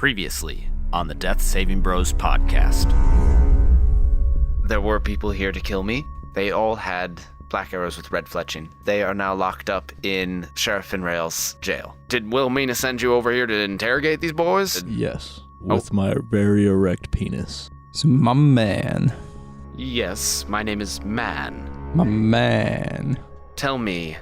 Previously on the Death Saving Bros podcast. There were people here to kill me. They all had black arrows with red fletching. They are now locked up in Sheriff Finrail's jail. Did Wilhelmina send you over here to interrogate these boys? Yes, with my very erect penis. It's my man. Yes, my name is Man. My man. Tell me,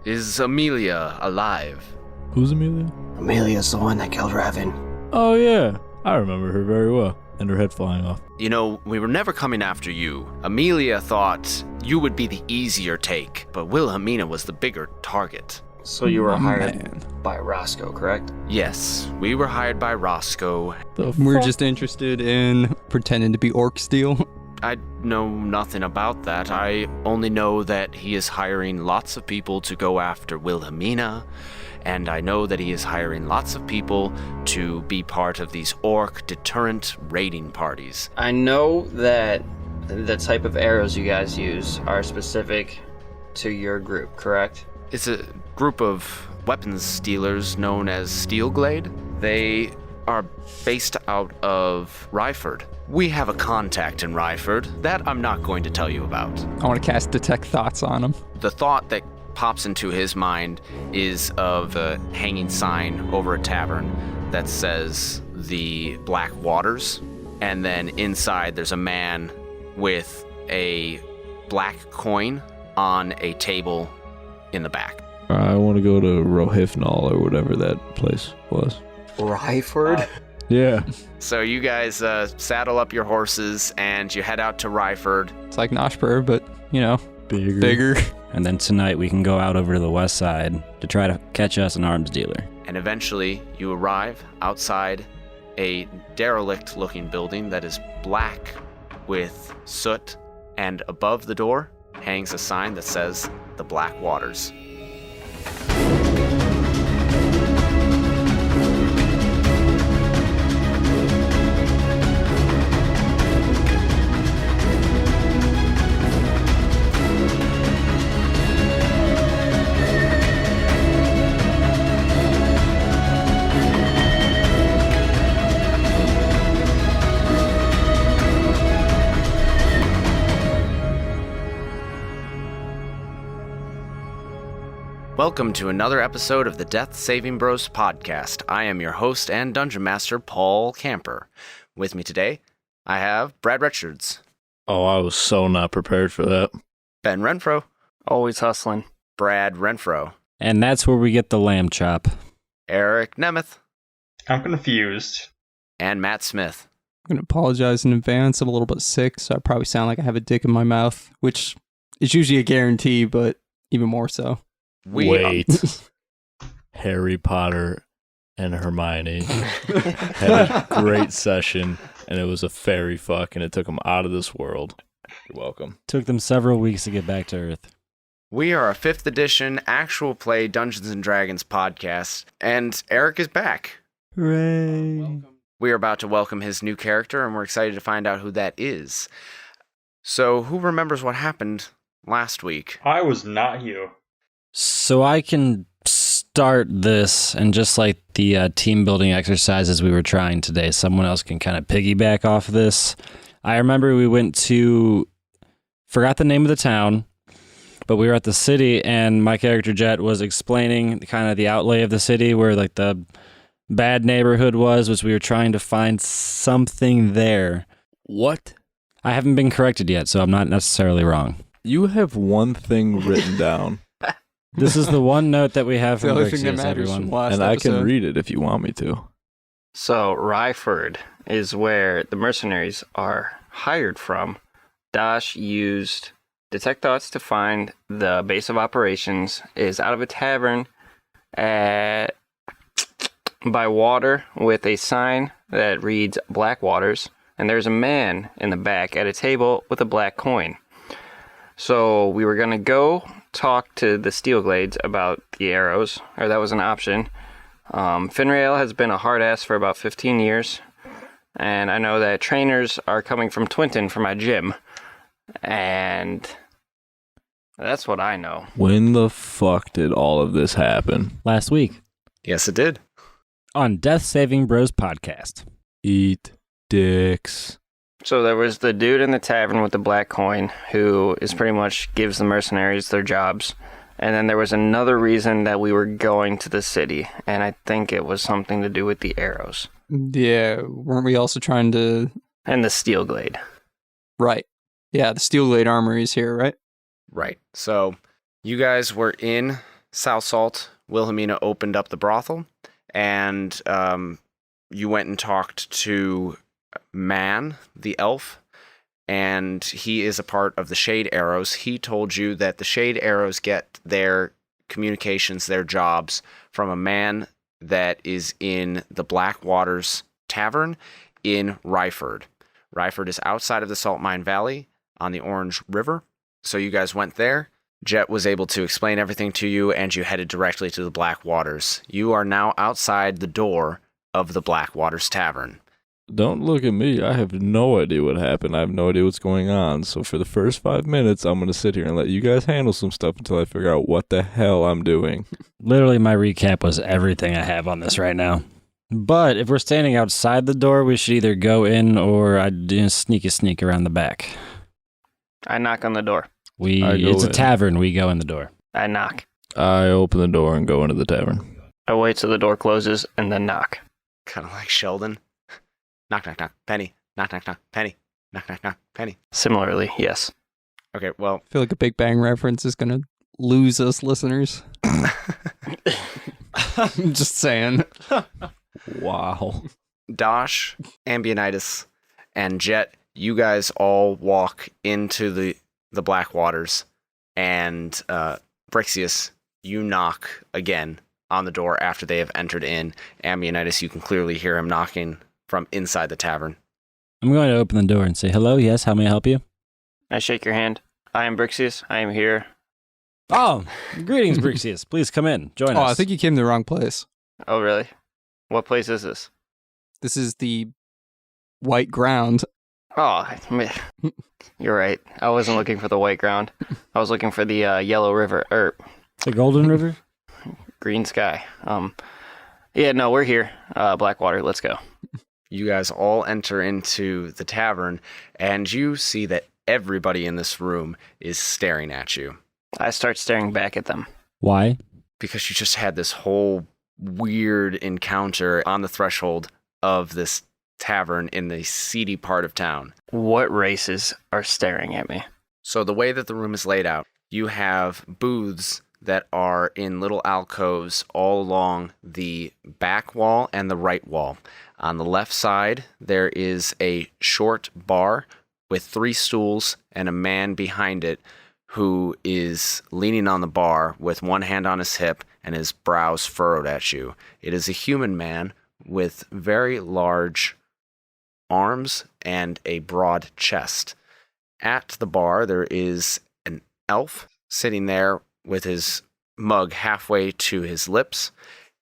is Amelia alive? Who's Amelia? Amelia's the one that killed Raven. Oh yeah, I remember her very well. And her head flying off. You know, we were never coming after you. Amelia thought you would be the easier take, but Wilhelmina was the bigger target. So you were hired by Roscoe, correct? Yes, we were hired by Roscoe. We're just interested in pretending to be orc steel. I know nothing about that. I only know that he is hiring lots of people to go after Wilhelmina, and I know that he is hiring lots of people to be part of these orc deterrent raiding parties. I know that the type of arrows you guys use are specific to your group, correct? It's a group of weapons dealers known as Steelglade. They are based out of Ryford. We have a contact in Ryford that I'm not going to tell you about. I want to cast Detect Thoughts on him. The thought that pops into his mind is of a hanging sign over a tavern that says the Black Waters, and then inside there's a man with a black coin on a table in the back. I want to go to Rohifnal or whatever that place was. Ryford? Yeah. So you guys saddle up your horses and you head out to Ryford. It's like Noshper, but, you know, bigger. And then tonight we can go out over to the west side to try to catch us an arms dealer. And eventually you arrive outside a derelict-looking building that is black with soot, and above the door hangs a sign that says the Black Waters. Welcome to another episode of the Death Saving Bros podcast. I am your host and Dungeon Master, Paul Camper. With me today, I have Brad Richards. Oh, I was so not prepared for that. Ben Renfro. Always hustling. Brad Renfro. And that's where we get the lamb chop. Eric Nemeth. I'm confused. And Matt Smith. I'm going to apologize in advance. I'm a little bit sick, so I probably sound like I have a dick in my mouth, which is usually a guarantee, but even more so. Wait. Harry Potter and Hermione had a great session, and it was a fairy fuck, and it took them out of this world. You're welcome. Took them several weeks to get back to Earth. We are a 5th edition actual play Dungeons & Dragons podcast, and Eric is back. Hooray. We are about to welcome his new character, and we're excited to find out who that is. So, who remembers what happened last week? I was not you. So I can start this, and just like the team building exercises we were trying today, someone else can kind of piggyback off of this. I remember we went to, forgot the name of the town, but we were at the city, and my character Jet was explaining kind of the outlay of the city, where like the bad neighborhood was, which we were trying to find something there. What? I haven't been corrected yet, so I'm not necessarily wrong. You have one thing written down. This is the one note that we have The from only thing that Brixius, matters everyone. from last And I can episode. read it if you want me to. So Ryford is where the mercenaries are hired from. Dash used Detect Thoughts to find the base of operations is out of a tavern by water with a sign that reads Black Waters, and there's a man in the back at a table with a black coin. So we were going to go talk to the Steelglades about the arrows, or that was an option. Finrail has been a hard ass for about 15 years, and I know that trainers are coming from Twinton for my gym, and that's what I know. When the fuck did all of this happen? Last week. Yes, it did. on Death Saving Bros podcast. Eat dicks. So there was the dude in the tavern with the black coin who is pretty much gives the mercenaries their jobs. And then there was another reason that we were going to the city, and I think it was something to do with the arrows. Yeah, weren't we also trying to... And the steel glade. Right. Yeah, the Steel Glade Armory is here, right? Right. So you guys were in South Salt. Wilhelmina opened up the brothel, and you went and talked to Man, the elf, and he is a part of the Shade Arrows. He told you that the Shade Arrows get their communications, their jobs, from a man that is in the Black Waters Tavern in Ryford. Ryford is outside of the Salt Mine Valley on the Orange River. So you guys went there. Jet was able to explain everything to you, and you headed directly to the Black Waters. You are now outside the door of the Black Waters Tavern. Don't look at me. I have no idea what happened. I have no idea what's going on. So for the first 5 minutes, I'm going to sit here and let you guys handle some stuff until I figure out what the hell I'm doing. Literally, my recap was everything I have on this right now. But if we're standing outside the door, we should either go in or I'd do a sneak around the back. I knock on the door. It's a in. tavern. We go in the door. I knock. I open the door and go into the tavern. I wait till the door closes and then knock. Kind of like Sheldon. Knock, knock, knock, penny. Knock, knock, knock, penny. Knock, knock, knock, penny. Similarly, yes. Okay, well, I feel like a Big Bang reference is going to lose us listeners. I'm just saying. Wow. Dosh, Ambionitis, and Jet, you guys all walk into the Black Waters, and Brixius, you knock again on the door after they have entered in. Ambionitis, you can clearly hear him knocking from inside the tavern. I'm going to open the door and say, hello, yes, how may I help you? I shake your hand. I am Brixius. I am here. Oh, greetings, Brixius. Please come in. Join us. Oh, I think you came to the wrong place. Oh, really? What place is this? This is the White Ground. Oh, you're right. I wasn't looking for the white ground. I was looking for the yellow river, or The Golden River? green sky. Yeah, no, we're here. Blackwater, let's go. You guys all enter into the tavern, and you see that everybody in this room is staring at you. I start staring back at them. Why? Because you just had this whole weird encounter on the threshold of this tavern in the seedy part of town. What races are staring at me? So the way that the room is laid out, you have booths that are in little alcoves all along the back wall and the right wall. On the left side, there is a short bar with 3 stools and a man behind it who is leaning on the bar with one hand on his hip and his brows furrowed at you. It is a human man with very large arms and a broad chest. At the bar, there is an elf sitting there with his mug halfway to his lips,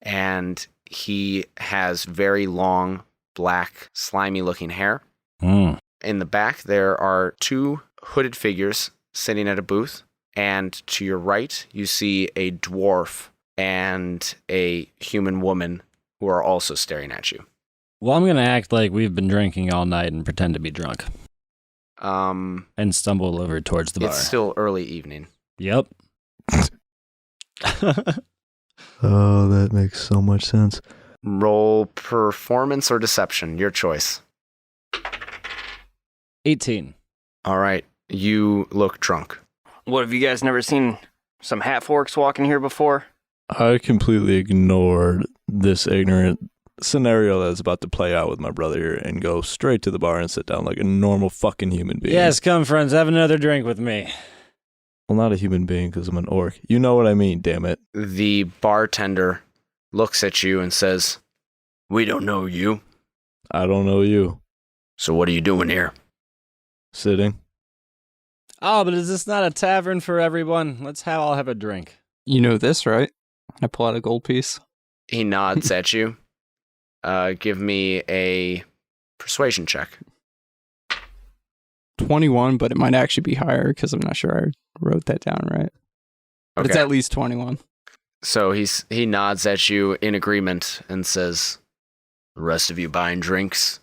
and he has very long, black, slimy-looking hair. Mm. In the back, there are 2 hooded figures sitting at a booth, and to your right, you see a dwarf and a human woman who are also staring at you. Well, I'm going to act like we've been drinking all night and pretend to be drunk. And stumble over towards the bar. it's still early evening. Yep. Oh, that makes so much sense. Roll performance or deception, your choice. 18. All right, you look drunk. What, have you guys never seen some half-orcs walking here before? I completely ignored this ignorant scenario that's about to play out with my brother here and go straight to the bar and sit down like a normal fucking human being. Yes, come friends, have another drink with me. Well, not a human being because I'm an orc. You know what I mean, damn it. The bartender looks at you and says, "We don't know you, I don't know you. so what are you doing here?" Sitting. Oh, but is this not a tavern for everyone? Let's all have a drink. You know this, right? I pull out a gold piece. He nods at you. Give me a persuasion check. 21, but it might actually be higher because I'm not sure I wrote that down right. But it's Okay. at least 21. So he nods at you in agreement and says, The rest of you buying drinks?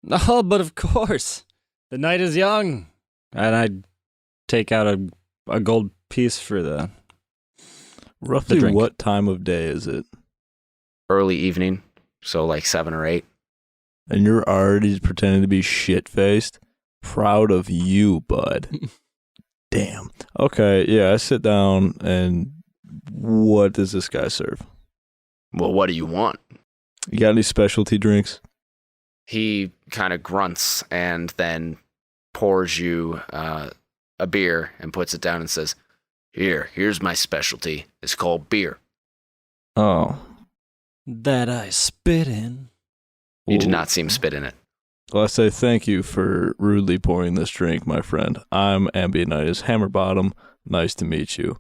Oh, but of course. The night is young. And I take out a gold piece for the Roughly drink. what time of day is it? Early evening, so like 7 or 8. And you're already pretending to be shit-faced? Proud of you, bud. Damn. Okay, yeah, I sit down, and what does this guy serve? Well, what do you want? You got any specialty drinks? He kind of grunts and then pours you a beer and puts it down and says, Here's my specialty. It's called beer. Oh. that I spit in. You did not see him spit in it. Well, I say thank you for rudely pouring this drink, my friend. I'm Ambionitis Hammerbottom. Nice to meet you.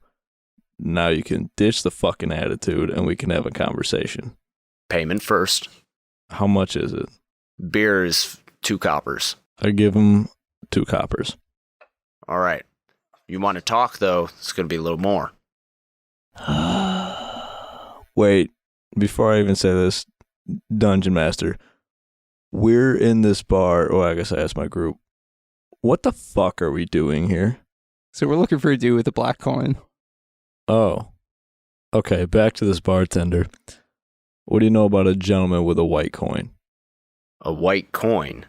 Now you can ditch the fucking attitude and we can have a conversation. Payment first. How much is it? Beer is 2 coppers. I give him 2 coppers. All right. You want to talk, though, it's going to be a little more. Wait, before I even say this, Dungeon Master, we're in this bar. Oh, I guess I asked my group. What the fuck are we doing here? So we're looking for a dude with a black coin. Oh. Okay, back to this bartender. What do you know about a gentleman with a white coin? A white coin?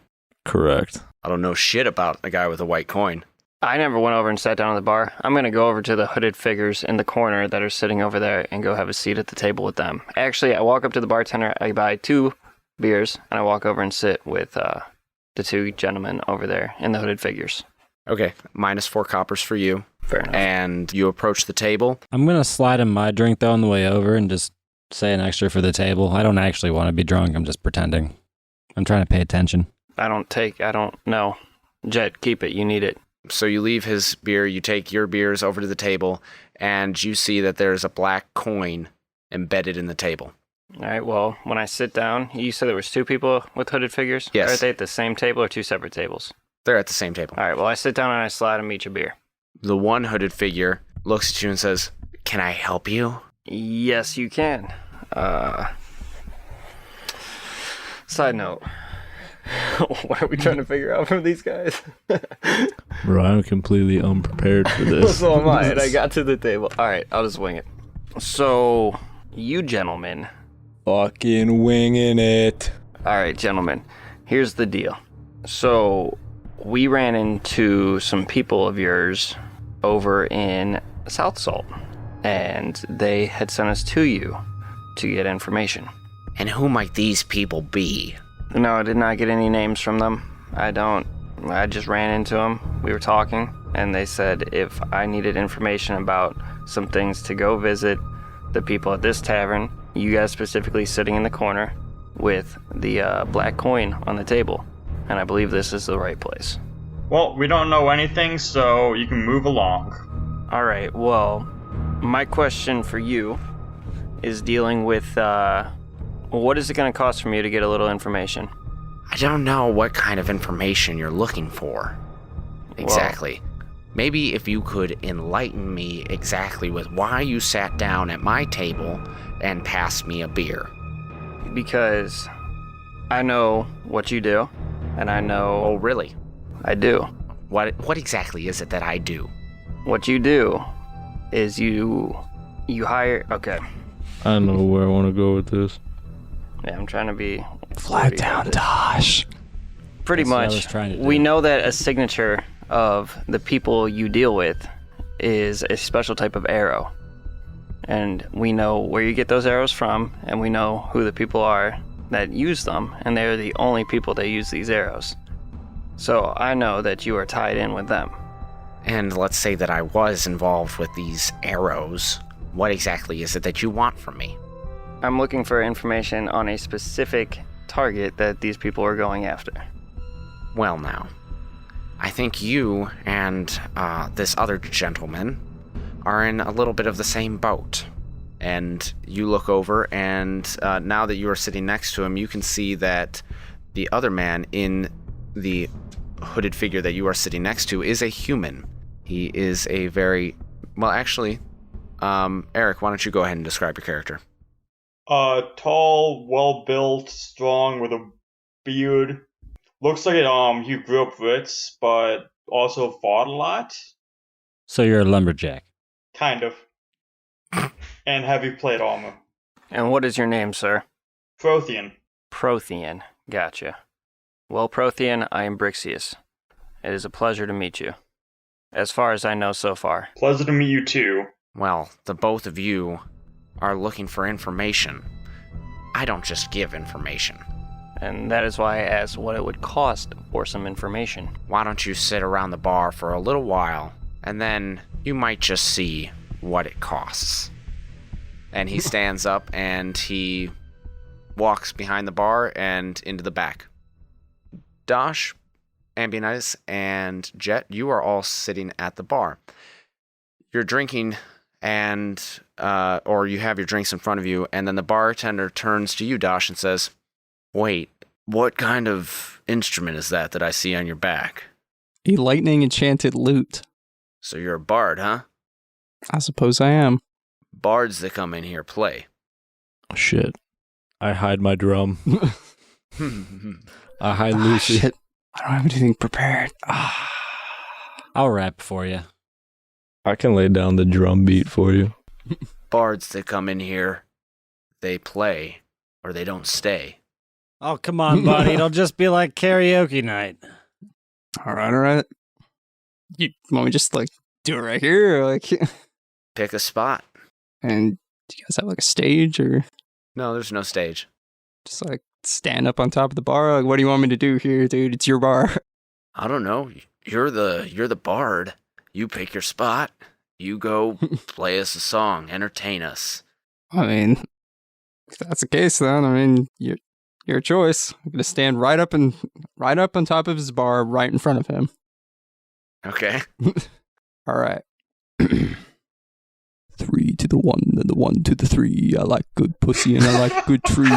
Correct. I don't know shit about a guy with a white coin. I never went over and sat down at the bar. I'm going to go over to the hooded figures in the corner that are sitting over there and go have a seat at the table with them. Actually, I walk up to the bartender, I buy 2 beers, and I walk over and sit with the 2 gentlemen over there in the hooded figures. Okay, minus 4 coppers for you. Fair enough. And you approach the table. I'm going to slide him my drink, though, on the way over and just say an extra for the table. I don't actually want to be drunk. I'm just pretending. I'm trying to pay attention. I don't know. Jet, keep it. You need it. So you leave his beer, you take your beers over to the table, and you see that there's a black coin embedded in the table. All right, well, when I sit down, you said there was 2 people with hooded figures? Yes. Are they at the same table or 2 separate tables? They're at the same table. All right, well, I sit down and I slide them each a beer. The one hooded figure looks at you and says, "Can I help you?" Yes, you can. Side note. What are we trying to figure out from these guys? Bro, I'm completely unprepared for this. So am I, and I got to the table. All right, I'll just wing it. So, you gentlemen. Fucking winging it. All right, gentlemen, here's the deal. So, we ran into some people of yours over in South Salt, and they had sent us to you to get information. And who might these people be? No, I did not get any names from them. I just ran into them. We were talking, and they said if I needed information about some things to go visit the people at this tavern, you guys specifically sitting in the corner with the black coin on the table. And I believe this is the right place. Well, we don't know anything, so you can move along. All right, well, my question for you is dealing with, what is it going to cost for me to get a little information? I don't know what kind of information you're looking for. Exactly. Maybe if you could enlighten me exactly with why you sat down at my table and passed me a beer. Because I know what you do, and I know... Oh, really? I do. What exactly is it that I do? What you do is you hire... Okay. I know where I want to go with this. Yeah, I'm trying to be... Flag down, Tosh. Pretty That's what I much. was trying to do. We know that a signature of the people you deal with is a special type of arrow. And we know where you get those arrows from, and we know who the people are that use them, and they're the only people that use these arrows. So I know that you are tied in with them. And let's say that I was involved with these arrows. What exactly is it that you want from me? I'm looking for information on a specific target that these people are going after. Well, now, I think you and this other gentleman are in a little bit of the same boat. And you look over, and now that you are sitting next to him, you can see that the other man in the hooded figure that you are sitting next to is a human. He is a very... Well, actually, Eric, why don't you go ahead and describe your character? Tall, well-built, strong, with a beard. Looks like he grew up rich, but also fought a lot. So you're a lumberjack. Kind of. And heavy plate armor. And what is your name, sir? Prothean. Prothean. Gotcha. Well, Prothean, I am Brixius. It is a pleasure to meet you. As far as I know so far. Pleasure to meet you too. Well, the both of you are looking for information. I don't just give information. And that is why I asked what it would cost for some information. Why don't you sit around the bar for a little while, and then you might just see what it costs. And he stands up and he walks behind the bar and into the back. Dosh, Ambionitis, and Jet, you are all sitting at the bar. You're drinking and or you have your drinks in front of you, and then the bartender turns to you, Dosh, and says, "Wait, what kind of instrument is that I see on your back?" A lightning enchanted lute. So you're a bard, huh? I suppose I am. Bards that come in here play. Shit. I hide my drum. I hide Lucy. Shit. I don't have anything prepared. I'll rap for you. I can lay down the drum beat for you. Bards that come in here, they play, or they don't stay. Oh, come on, buddy. It'll just be like karaoke night. All right. You want me to just do it right here? Or, Pick a spot. and do you guys have a stage or No, there's no stage. just stand up on top of the bar? What do you want me to do here, dude? It's your bar. I don't know. You're the bard. You pick your spot. You go play us a song. Entertain us. I mean, if that's the case, then your choice. I'm gonna stand right up on top of his bar, right in front of him. Okay. All right. 3 to the 1 and the 1 to the 3. I like good pussy and I like good tree.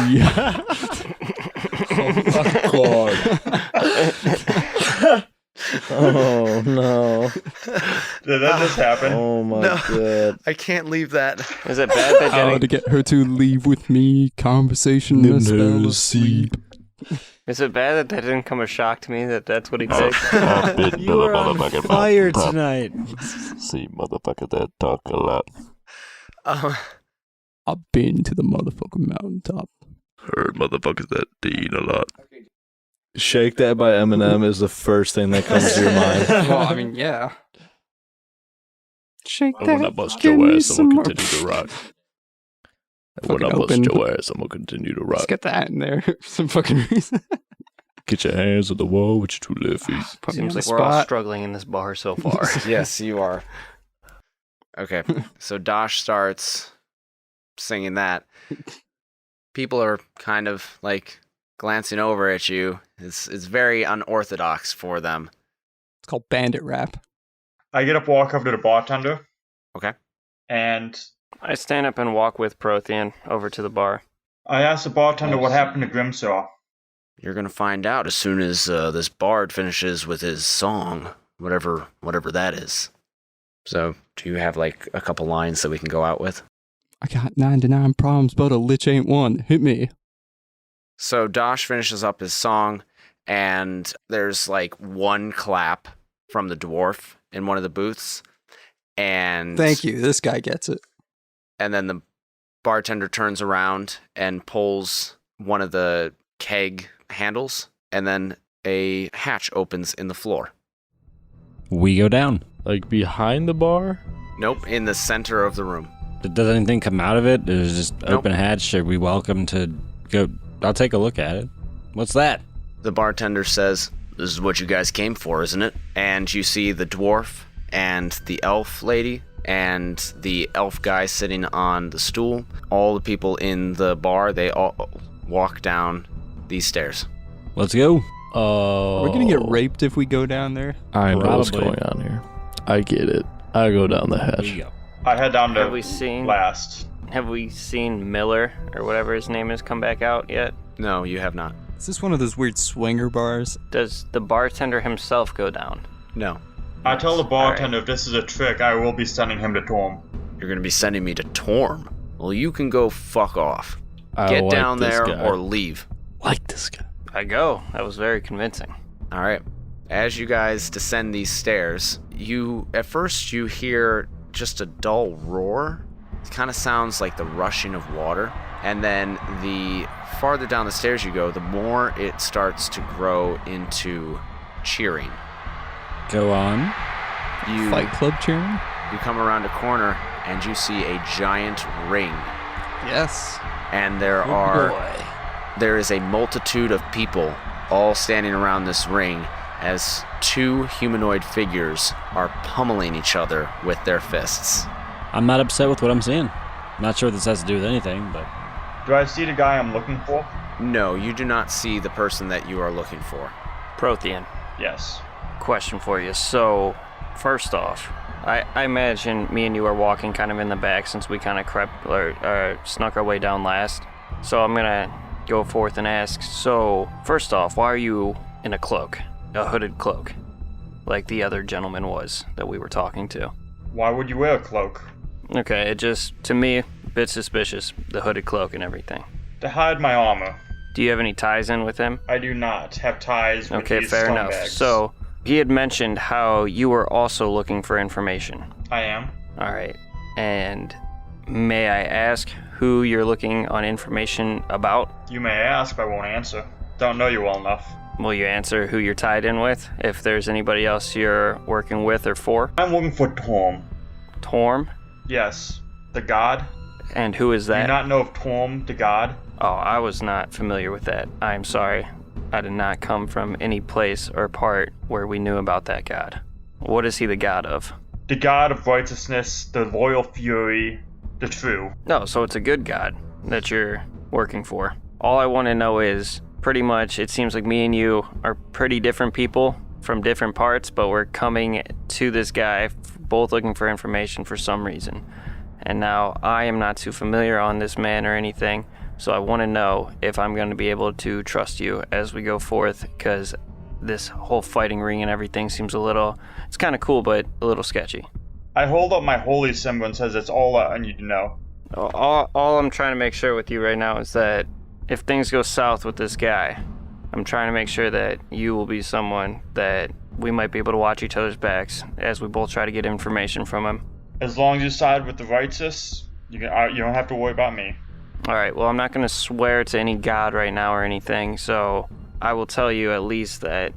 Oh, God. Oh, no. Did that just happen? Oh, my God. I can't leave that. Is it bad that How to get her to leave with me? Conversation. a spell of sleep. Is it bad that didn't come as a shock to me that that's what he picked? You were on fire tonight. See, motherfucker, that talk a lot. I've been to the motherfucking mountaintop. Heard motherfuckers that dean a lot. Shake That by Eminem is the first thing that comes to your mind. Well, I mean, yeah. Shake that. When I bust give your me ass, I'm some gonna more. continue to rock. When Fucking I bust open. your ass, I'm gonna continue to rock. Let's get that in there for some fucking reason. Get your hands on the wall with your 2 left feet. Put me Seems on like the we're all spot. struggling in this bar so far. Yes, you are. Okay, so Dosh starts singing that. People are kind of glancing over at you. It's very unorthodox for them. It's called bandit rap. I get up, walk over to the bartender. Okay. And I stand up and walk with Prothean over to the bar. I ask the bartender what happened to Grimsaw. You're gonna find out as soon as this bard finishes with his song, whatever that is. So, do you have a couple lines that we can go out with? I got 99 problems, but a lich ain't one. Hit me. So Dosh finishes up his song, and there's one clap from the dwarf in one of the booths, and Thank you. This guy gets it. And then the bartender turns around and pulls one of the keg handles, and then a hatch opens in the floor. We go down. Behind the bar? Nope, in the center of the room. Does anything come out of it? Is it just Nope. open hatch? Are we welcome to go? I'll take a look at it. What's that? The bartender says, "This is what you guys came for, isn't it?" And you see the dwarf and the elf lady and the elf guy sitting on the stool. All the people in the bar, they all walk down these stairs. Let's go. Oh. Are we gonna get raped if we go down there? I know what's Probably. going on here. I get it. I go down the Here hatch. you go. I head down Have to we seen last. Miller or whatever his name is come back out yet? No, you have not. Is this one of those weird swinger bars? Does the bartender himself go down? No. I tell the bartender if this is a trick, I will be sending him to Torm. You're going to be sending me to Torm. Well, you can go fuck off. Get like down this there guy. or leave. Like this guy. I go. That was very convincing. All right. As you guys descend these stairs, at first you hear just a dull roar. It kind of sounds like the rushing of water. And then the farther down the stairs you go, the more it starts to grow into cheering. Go on. You Fight Club cheering? You come around a corner and you see a giant ring. Yes. And there is a multitude of people all standing around this ring as two humanoid figures are pummeling each other with their fists. I'm not upset with what I'm seeing. Not sure what this has to do with anything, but Do I see the guy I'm looking for? No, you do not see the person that you are looking for. Prothean, Yes. question for you. So, first off, I imagine me and you are walking kind of in the back since we kind of crept or snuck our way down last. So I'm gonna go forth and ask. So, first off, why are you in a cloak, a hooded cloak, like the other gentleman was that we were talking to? Why would you wear a cloak? Okay, it just, to me, a bit suspicious, the hooded cloak and everything. To hide my armor. Do you have any ties in with him? I do not have ties with Okay, these fair scumbags. enough. So, he had mentioned how you were also looking for information. I am. Alright, and may I ask who you're looking on information about? You may ask, but I won't answer. Don't know you well enough. Will you answer who you're tied in with, if there's anybody else you're working with or for? I'm looking for Torm. Torm? Yes. The god? And who is Do you that? not know of Torm, the god? Oh, I was not familiar with that. I'm sorry. I did not come from any place or part where we knew about that god. What is he the god of? The god of righteousness, the loyal fury, the true. No, so it's a good god that you're working for. All I want to know is, pretty much, it seems like me and you are pretty different people from different parts, but we're coming to this guy, both looking for information for some reason. And now I am not too familiar on this man or anything, so I want to know if I'm going to be able to trust you as we go forth, because this whole fighting ring and everything seems it's kind of cool, but a little sketchy. I hold up my holy symbol and says that's all I need to know. All I'm trying to make sure with you right now is that if things go south with this guy, I'm trying to make sure that you will be someone that we might be able to watch each other's backs as we both try to get information from him. As long as you side with the righteous, you don't have to worry about me. Alright, well, I'm not going to swear to any god right now or anything, so I will tell you at least that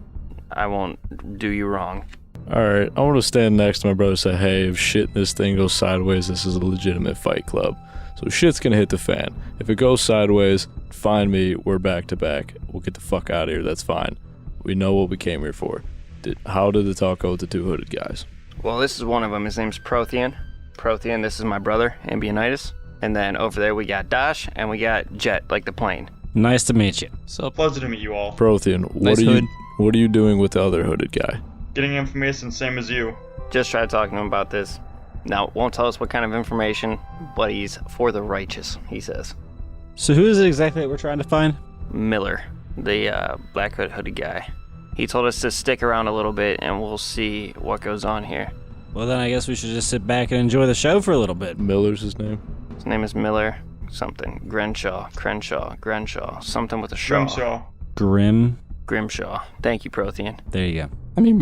I won't do you wrong. Alright, I want to stand next to my brother and say, hey, if shit in this thing goes sideways, this is a legitimate fight club. So shit's gonna hit the fan. If it goes sideways, find me, we're back to back. We'll get the fuck out of here, that's fine. We know what we came here for. How did the talk go with the two hooded guys? Well, this is one of them. His name's Prothean. Prothean, this is my brother, Ambionitis. And then over there we got Dash, and we got Jet, like the plane. nice to meet you. So, Pleasure to meet you all. Prothean, Nice hood. what are you doing with the other hooded guy? Getting information same as you. Just tried talking to him about this. Now, won't tell us what kind of information, but he's for the righteous, he says. So who is it exactly that we're trying to find? Miller, the black hooded guy. He told us to stick around a little bit, and we'll see what goes on here. Well, then I guess we should just sit back and enjoy the show for a little bit. Miller's his name? His name is Miller something. Crenshaw, something with a shaw. Grimshaw. Grimshaw. Thank you, Prothean. There you go. I mean,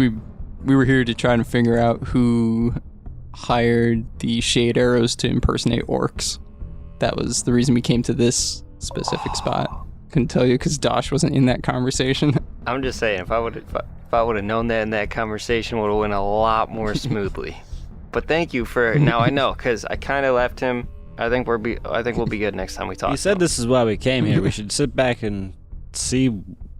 we were here to try and figure out who hired the shade arrows to impersonate orcs. That was the reason we came to this specific spot. Couldn't tell you because Dosh wasn't in that conversation. I'm just saying, if I would have known that in that conversation, would have went a lot more smoothly. But thank you for now. I know because I kind of left him. I think we'll be good next time we talk. You said this is why we came here. We should sit back and see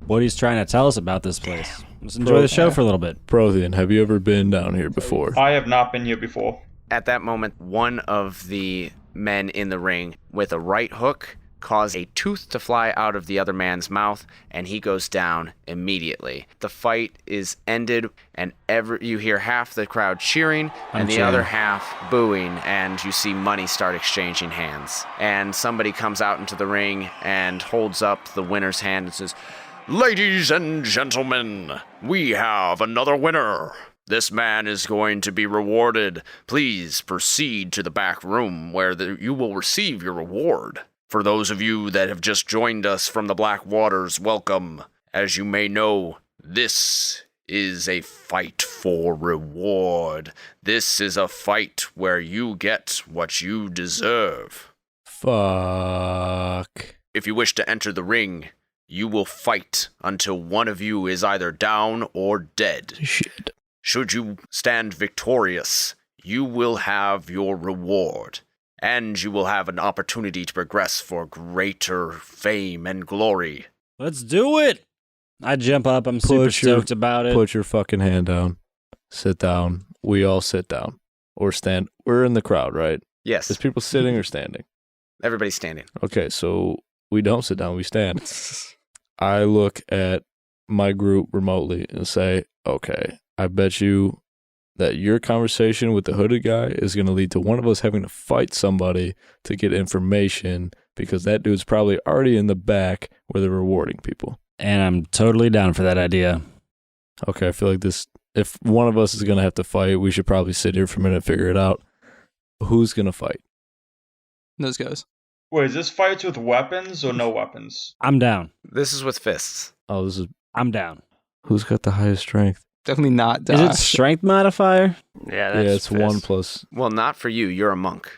what he's trying to tell us about this place. Let's enjoy the show for a little bit. Prothean, have you ever been down here before? I have not been here before. At that moment, one of the men in the ring with a right hook caused a tooth to fly out of the other man's mouth, and he goes down immediately. The fight is ended, and you hear half the crowd cheering and the other half booing, and you see money start exchanging hands. And somebody comes out into the ring and holds up the winner's hand and says, "Ladies and gentlemen, we have another winner. This man is going to be rewarded. Please proceed to the back room where you will receive your reward." For those of you that have just joined us from the Black Waters, welcome. As you may know, this is a fight for reward. This is a fight where you get what you deserve. Fuck. If you wish to enter the ring, you will fight until one of you is either down or dead. Shit. Should you stand victorious, you will have your reward, and you will have an opportunity to progress for greater fame and glory. Let's do it. I jump up. I'm super stoked about it. Put your fucking hand down. Sit down. We all sit down. Or stand. We're in the crowd, right? Yes, Is people sitting or standing? everybody's standing. Okay, so we don't sit down, we stand. I look at my group remotely and say, okay, I bet you that your conversation with the hooded guy is going to lead to one of us having to fight somebody to get information because that dude's probably already in the back where they're rewarding people. And I'm totally down for that idea. Okay, I feel like this, if one of us is going to have to fight, we should probably sit here for a minute and figure it out. Who's going to fight? Those guys. Wait, is this fights with weapons or no weapons? I'm down. This is with fists. Oh, this is, I'm down. who's got the highest strength? Definitely not Is it Dash. strength modifier? Yeah, Yeah, that's it's 1 fist. plus. Well, not for you. You're a monk.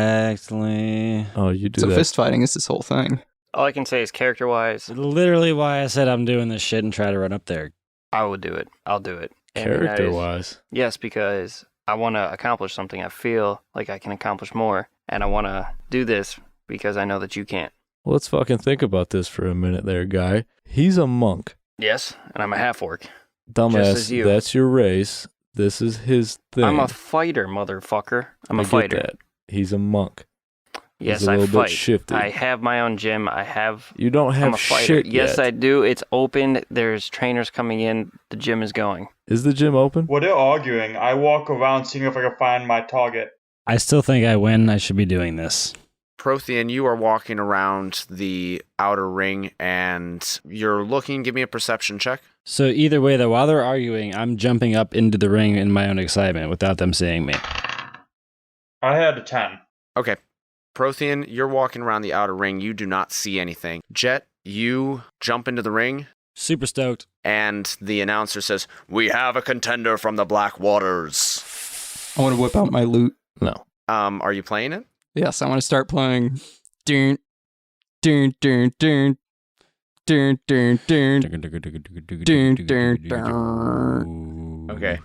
Exactly. Oh, you do So that. fist fighting is this whole thing. All I can say is character-wise, Literally why I said I'm doing this shit and try to run up there. I would do it. I'll do it. And that Character is- wise. Yes, because I want to accomplish something. I feel like I can accomplish more, and I want to do this because I know that you can't. Let's fucking think about this for a minute there, guy. He's a monk. Yes, and I'm a half-orc. Dumbass, as you. that's your race. This is his thing. I'm a fighter, motherfucker. I'm I a get fighter. that. He's a monk. Yes, He's a I little bit fight. shifty. I have my own gym. I have. You don't I'm have a fighter. shit Yes, yet. I do. It's open. There's trainers coming in. The gym is going. Is the gym open? While they're arguing, I walk around seeing if I can find my target. I still think I win. I should be doing this. Prothean, you are walking around the outer ring, and you're looking. Give me a perception check. So either way, though, while they're arguing, I'm jumping up into the ring in my own excitement without them seeing me. I had a 10. Okay. Prothean, you're walking around the outer ring. You do not see anything. Jet, you jump into the ring, Super stoked. and the announcer says, "We have a contender from the Black Waters." I want to whip out my loot. No. Are you playing it? Yes, I want to start playing. Dun, dun, dun, dun, dun, dun, dun. Okay.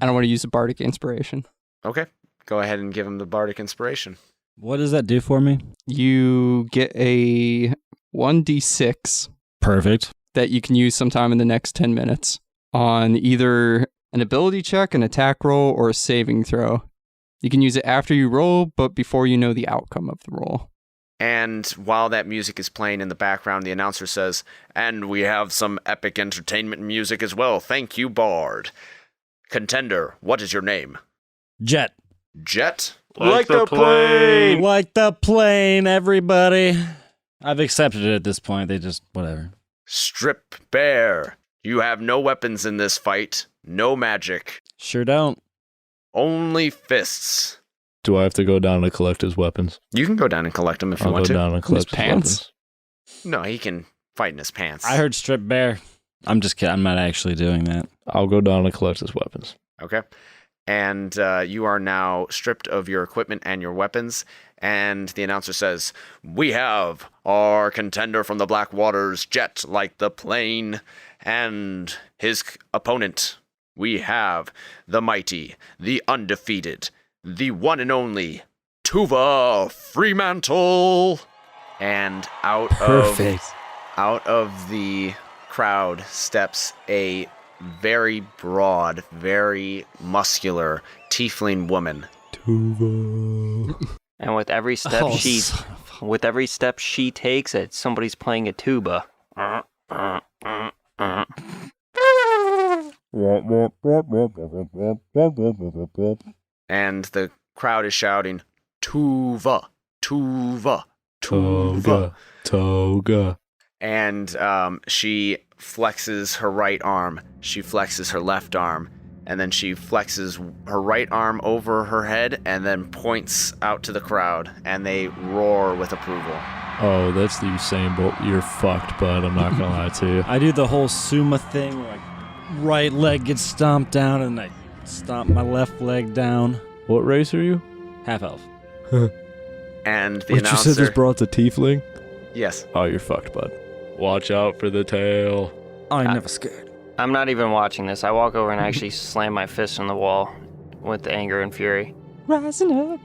I don't want to use a bardic inspiration. Okay. Go ahead and give him the bardic inspiration. What does that do for me? You get a 1d6 Perfect. that you can use sometime in the next 10 minutes on either an ability check, an attack roll, or a saving throw. You can use it after you roll, but before you know the outcome of the roll. And while that music is playing in the background, the announcer says, "And we have some epic entertainment music as well. Thank you, Bard. Contender, what is your name?" Jet. Jet? Like the plane! Like the plane, everybody. I've accepted it at this point. They just, whatever. Strip Bear. You have no weapons in this fight. No magic. Sure don't. Only fists. Do I have to go down to collect his weapons? You can go down and collect them if you I'll want go to. down and collect his pants? weapons. No, he can fight in his pants. I heard strip bear. I'm just kidding. I'm not actually doing that. I'll go down and collect his weapons. Okay. And you are now stripped of your equipment and your weapons. And the announcer says, "We have our contender from the Black Waters, Jet like the plane, and his opponent. We have the mighty, the undefeated, the one and only Tuva Fremantle." And out of the crowd steps a very broad, very muscular tiefling woman. And with every step she takes, somebody's playing a tuba. And the crowd is shouting, "Tuva, Tuva, Tuva." Toga. And she flexes her right arm. She flexes her left arm. And then she flexes her right arm over her head and then points out to the crowd, and they roar with approval. Oh, that's the Usain Bolt. You're fucked, bud. I'm not gonna lie to you. I do the whole Suma thing, where right leg gets stomped down, and I stomp my left leg down. What race are you? Half elf. And the What, you announcer... said this broad's a tiefling? Yes. Oh, you're fucked, bud. Watch out for the tail. I'm never scared. I'm not even watching this. I walk over and actually slam my fist on the wall with anger and fury. Rising up,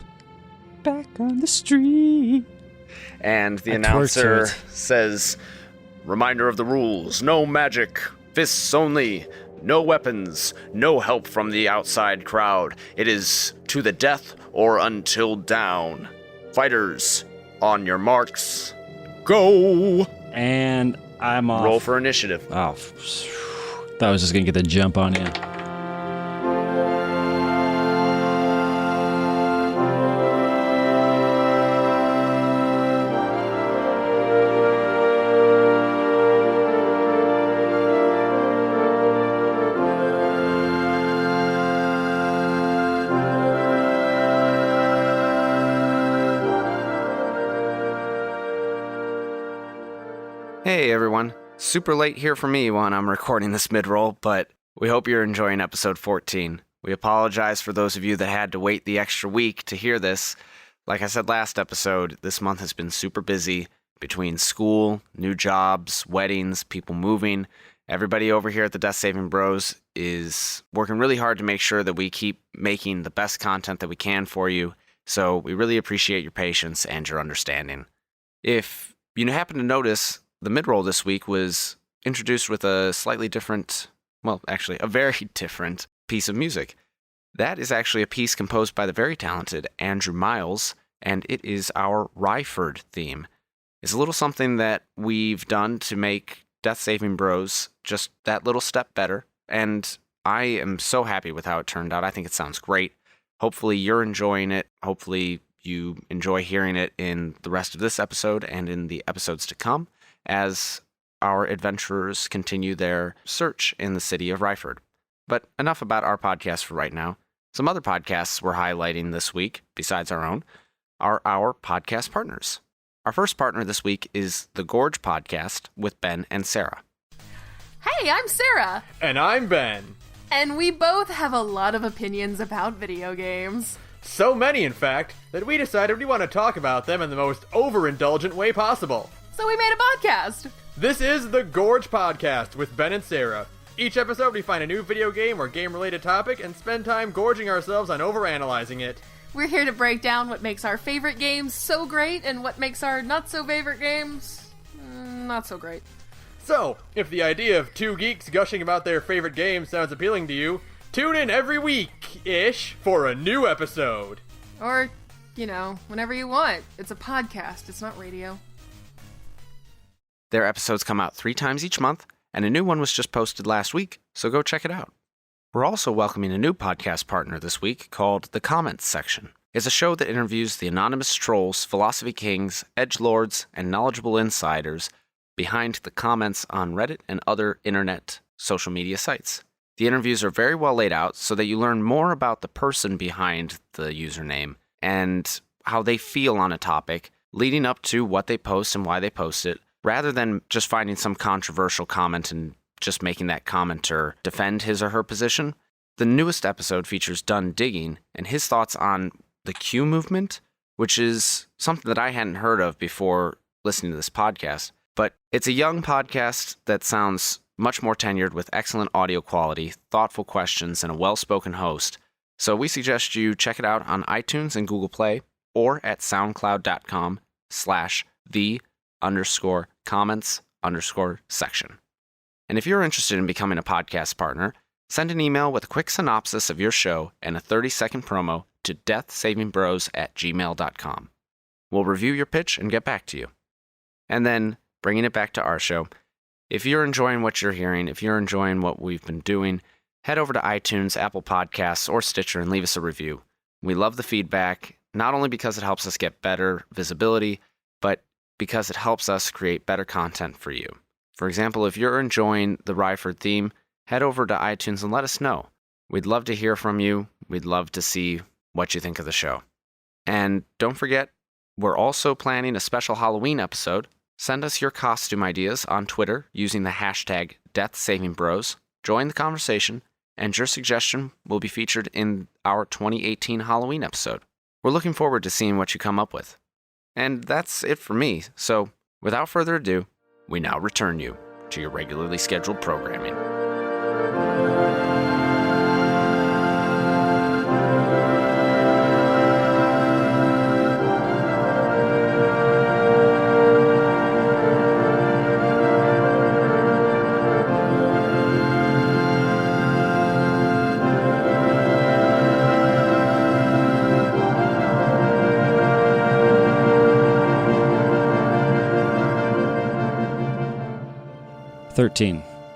back on the street. And the I announcer twerk to says, "Reminder of the rules. No magic. Fists only. No weapons. No help from the outside crowd. It is to the death or until down. Fighters, on your marks. Go." And I'm off. Roll for initiative. Oh, thought I was just gonna get the jump on you. Hey everyone. Super late here for me when I'm recording this mid-roll, but we hope you're enjoying episode 14. We apologize for those of you that had to wait the extra week to hear this. Like I said last episode, this month has been super busy between school, new jobs, weddings, people moving. Everybody over here at the Death Saving Bros is working really hard to make sure that we keep making the best content that we can for you. So we really appreciate your patience and your understanding. If you happen to notice, the mid-roll this week was introduced with a slightly different, well, actually, a very different piece of music. That is actually a piece composed by the very talented Andrew Miles, and it is our Ryford theme. It's a little something that we've done to make Death Saving Bros just that little step better, and I am so happy with how it turned out. I think it sounds great. Hopefully you're enjoying it. Hopefully you enjoy hearing it in the rest of this episode and in the episodes to come, as our adventurers continue their search in the city of Ryford. But enough about our podcast for right now. Some other podcasts we're highlighting this week, besides our own, are our podcast partners. Our first partner this week is the Gorge Podcast with Ben and Sarah. Hey, I'm Sarah. And I'm Ben. And we both have a lot of opinions about video games. So many, in fact, that we decided we want to talk about them in the most overindulgent way possible. So we made a podcast. This is the Gorge Podcast with Ben and Sarah. Each episode we find a new video game or game-related topic and spend time gorging ourselves on overanalyzing it. We're here to break down what makes our favorite games so great and what makes our not-so-favorite games not so great. So, if the idea of two geeks gushing about their favorite games sounds appealing to you, tune in every week-ish for a new episode. Or, whenever you want. It's a podcast, it's not radio. Their episodes come out 3 times each month, and a new one was just posted last week, so go check it out. We're also welcoming a new podcast partner this week called The Comments Section. It's a show that interviews the anonymous trolls, philosophy kings, edgelords, and knowledgeable insiders behind the comments on Reddit and other internet social media sites. The interviews are very well laid out so that you learn more about the person behind the username and how they feel on a topic, leading up to what they post and why they post it, rather than just finding some controversial comment and just making that commenter defend his or her position. The newest episode features Dunn Digging and his thoughts on the Q movement, which is something that I hadn't heard of before listening to this podcast. But it's a young podcast that sounds much more tenured with excellent audio quality, thoughtful questions, and a well-spoken host. So we suggest you check it out on iTunes and Google Play or at soundcloud.com/the_comments_section. And if you're interested in becoming a podcast partner, send an email with a quick synopsis of your show and a 30-second promo to deathsavingbros@gmail.com. We'll review your pitch and get back to you. And then, bringing it back to our show, if you're enjoying what you're hearing, if you're enjoying what we've been doing, head over to iTunes, Apple Podcasts, or Stitcher and leave us a review. We love the feedback, not only because it helps us get better visibility, but because it helps us create better content for you. For example, if you're enjoying the Ryford theme, head over to iTunes and let us know. We'd love to hear from you. We'd love to see what you think of the show. And don't forget, we're also planning a special Halloween episode. Send us your costume ideas on Twitter using the hashtag DeathSavingBros. Join the conversation, and your suggestion will be featured in our 2018 Halloween episode. We're looking forward to seeing what you come up with. And that's it for me. So, without further ado, we now return you to your regularly scheduled programming.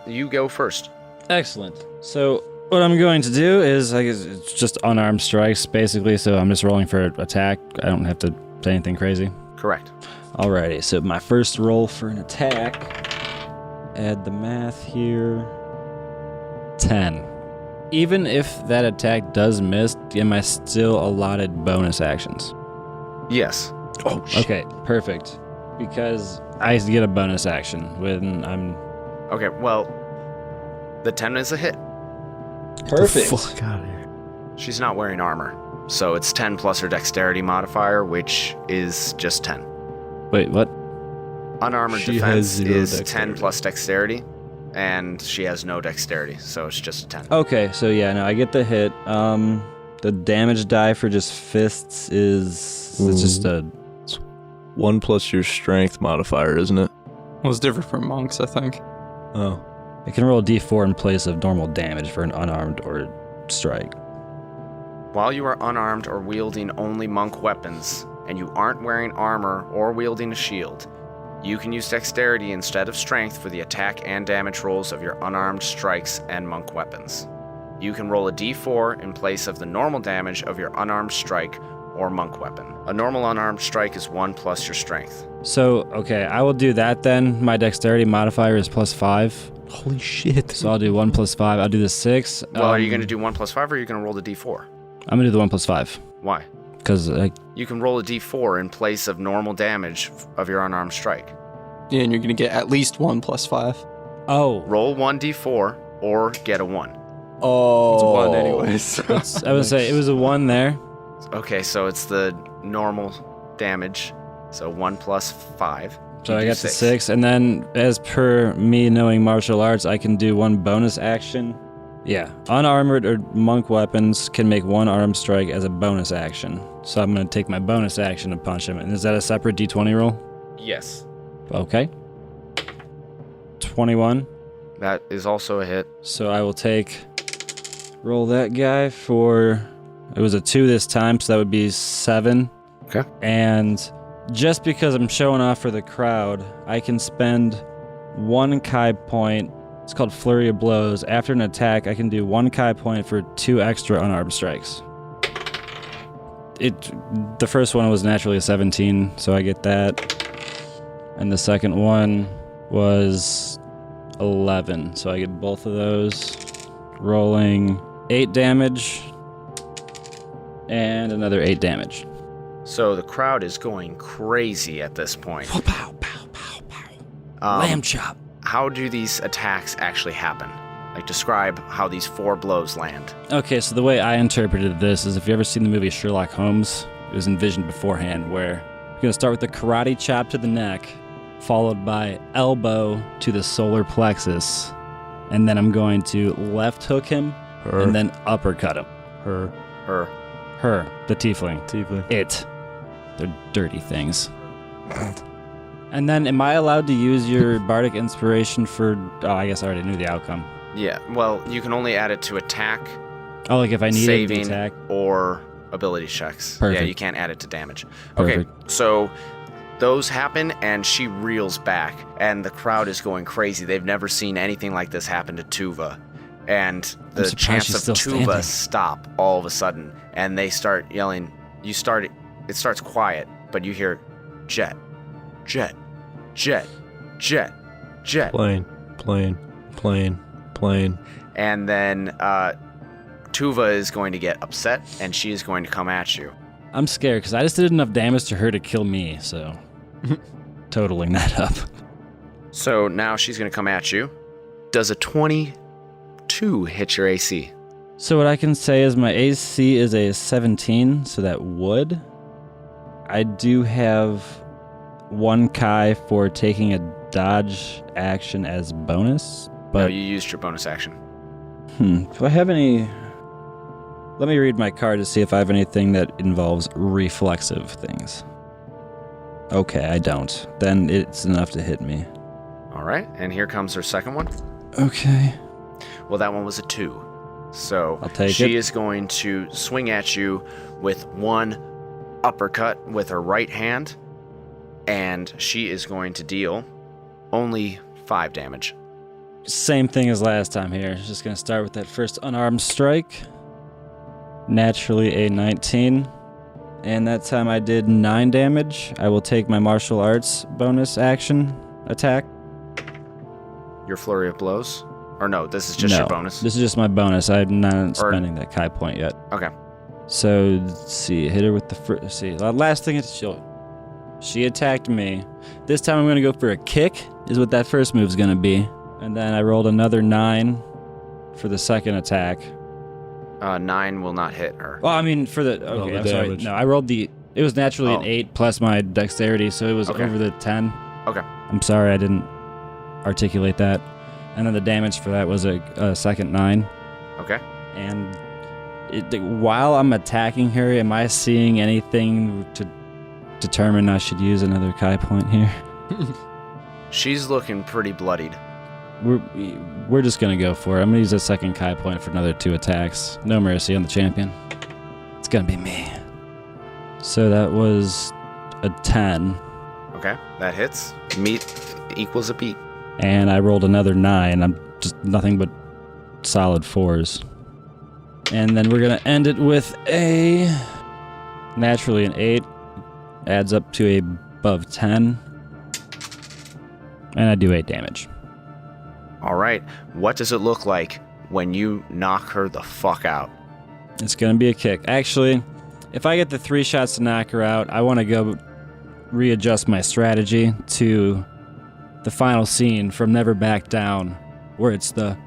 You go first. Excellent. So what I'm going to do is, I guess it's just unarmed strikes, basically, so I'm just rolling for attack. I don't have to say anything crazy. Correct. Alrighty, so my first roll for an attack, add the math here, 10. Even if that attack does miss, am I still allotted bonus actions? Yes. Oh, shit. Okay, perfect. Because I get a bonus action when I'm... Okay, well, the 10 is a hit. Perfect. Fuck out of here. She's not wearing armor, so it's 10 plus her dexterity modifier, which is just 10. Wait, what? Unarmored She has defense 0 is dexterity. 10 plus dexterity, and she has no dexterity, so it's just 10. Okay, so yeah, no, I get the hit. The damage die for just fists is... It's just a... 1 plus your strength modifier, isn't it? Well, it's different from monks, I think. Oh. I can roll a d4 in place of normal damage for an unarmed or strike. While you are unarmed or wielding only monk weapons, and you aren't wearing armor or wielding a shield, you can use dexterity instead of strength for the attack and damage rolls of your unarmed strikes and monk weapons. You can roll a d4 in place of the normal damage of your unarmed strike or monk weapon. A normal unarmed strike is 1 plus your strength. So, okay, I will do that then. My dexterity modifier is +5. Holy shit. So I'll do 1 + 5. I'll do the 6. Well, are you going to do 1 plus 5 or are you going to roll the d4? I'm going to do the 1 + 5. Why? Because You can roll a d4 in place of normal damage of your unarmed strike. Yeah, and you're going to get at least 1 + 5. Oh. Roll 1d4 or get a 1. Oh. It's 1 anyways. I would say it was a 1 there. Okay, so it's the normal damage. So 1 plus 5. So You I do got the 6. And then, as per me knowing martial arts, I can do 1 bonus action. Yeah. Unarmored or monk weapons can make 1 armed strike as a bonus action. So I'm going to take my bonus action to punch him. And is that a separate d20 roll? Yes. Okay. 21. That is also a hit. So I will roll that guy for, it was a 2 this time, so that would be 7. Okay. And just because I'm showing off for the crowd, I can spend 1 Kai point. It's called Flurry of Blows. After an attack, I can do 1 Kai point for 2 extra unarmed strikes. The first one was naturally a 17, so I get that. And the second one was 11, so I get both of those. Rolling 8 damage and another 8 damage. So the crowd is going crazy at this point. Pow, pow, pow, pow. Lamb chop. How do these attacks actually happen? Like, describe how these 4 blows land. Okay, so the way I interpreted this is if you ever seen the movie Sherlock Holmes, it was envisioned beforehand where you're going to start with the karate chop to the neck, followed by elbow to the solar plexus, and then I'm going to left hook him, and then uppercut him. Her. Her, the tiefling. It. They're dirty things. And then, am I allowed to use your bardic inspiration for... Oh, I guess I already knew the outcome. Yeah, well, you can only add it to attack, Oh, like if I needed the saving, attack? or ability checks. Perfect. Yeah, you can't add it to damage. Okay, Perfect. so those happen, and she reels back, and the crowd is going crazy. They've never seen anything like this happen to Tuva. And the surprised chants she's of still Tuva standing. stop all of a sudden, and they start yelling. It starts quiet, but you hear jet, jet, jet, jet, jet. Plane. And then Tuva is going to get upset, and she is going to come at you. I'm scared because I just did enough damage to her to kill me, so totaling that up. So now she's going to come at you. Does a 22 hit your AC? So what I can say is my AC is a 17, so that would. I do have 1 Kai for taking a dodge action as bonus, No, but you used your bonus action. Do I have any? Let me read my card to see if I have anything that involves reflexive things. Okay, I don't. Then it's enough to hit me. All right, and here comes her second one. Okay. Well, that one was a 2. So I'll take she it. is going to swing at you with 1 uppercut with her right hand, and she is going to deal only 5 damage. Same thing as last time here. Just gonna start with that first unarmed strike. Naturally a 19. And that time I did 9 damage. I will take my martial arts bonus action attack. Your flurry of blows? Or no, this is just No, your bonus. This is just my bonus. I'm not spending that Kai point yet. Okay. So, let's see. Hit her with the first. See, the last thing is she attacked me. This time I'm going to go for a kick, is what that first move's going to be. And then I rolled another 9 for the second attack. 9 will not hit her. Well, I mean, for the. Okay, the I'm sorry. damage. No, I rolled the. It was naturally an Oh. 8 plus my dexterity, so it was Okay. over the 10. Okay. I'm sorry I didn't articulate that. And then the damage for that was a second 9. Okay. And while I'm attacking her, am I seeing anything to determine I should use another Kai point here? She's looking pretty bloodied. We're just gonna go for it. I'm gonna use a second Kai point for another 2 attacks. No mercy on the champion. It's gonna be me. So that was a 10, Okay, that hits. Meat equals a beat. and I rolled another 9. I'm just nothing but solid 4s. And then we're gonna end it with a naturally an 8. Adds up to above 10. And I do 8 damage. All right, what does it look like when you knock her the fuck out? It's going to be a kick. Actually, if I get the 3 shots to knock her out, I want to go readjust my strategy to the final scene from Never Back Down, where it's the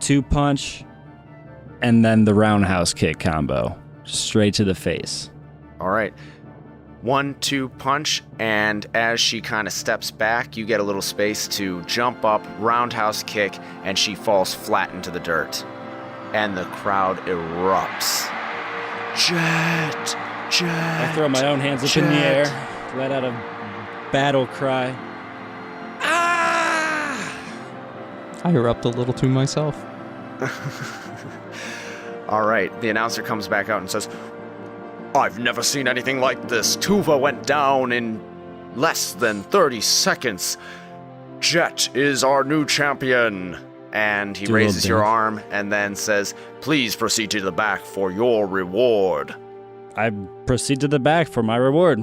2-punch and then the roundhouse kick combo, straight to the face. All right. 1-2 punch, and as she kind of steps back, you get a little space to jump up, roundhouse kick, and she falls flat into the dirt. And the crowd erupts. Jet! Jet! I throw my own hands up in the air, let out a battle cry. I erupt a little to myself. All right, the announcer comes back out and says, I've never seen anything like this. Tuva went down in less than 30 seconds. Jet is our new champion. And he Do a raises little your dance. arm and then says, please proceed to the back for your reward. I proceed to the back for my reward.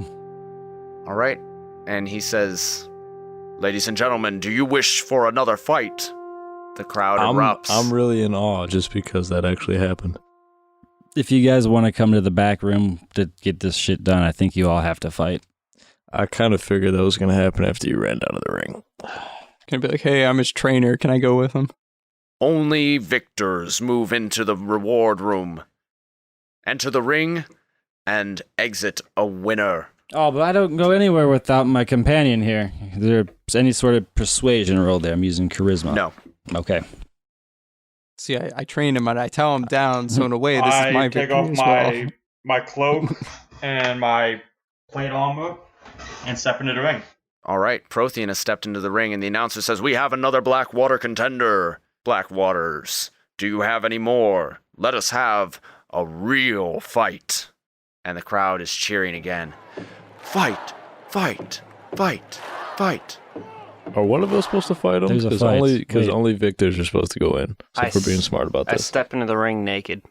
All right. And he says, ladies and gentlemen, do you wish for another fight? The crowd erupts. I'm really in awe just because that actually happened. If you guys want to come to the back room to get this shit done, I think you all have to fight. I kind of figured that was going to happen after you ran down to the ring. Gonna be like, hey, I'm his trainer. Can I go with him? Only victors move into the reward room. Enter the ring and exit a winner. Oh, but I don't go anywhere without my companion here. Is there any sort of persuasion roll there? I'm using charisma. No. Okay. See, I train him and I tell him down, so in a way, this is my I take victory off as well. my cloak and my plate armor and step into the ring. All right, Prothean has stepped into the ring, and the announcer says, we have another Blackwater contender. Blackwaters, do you have any more? Let us have a real fight. And the crowd is cheering again. Fight, fight, fight, fight. Are one of us supposed to fight him? There's a Because fight. only, Wait. only victors are supposed to go in. So I for being s- smart about I this. step into the ring naked,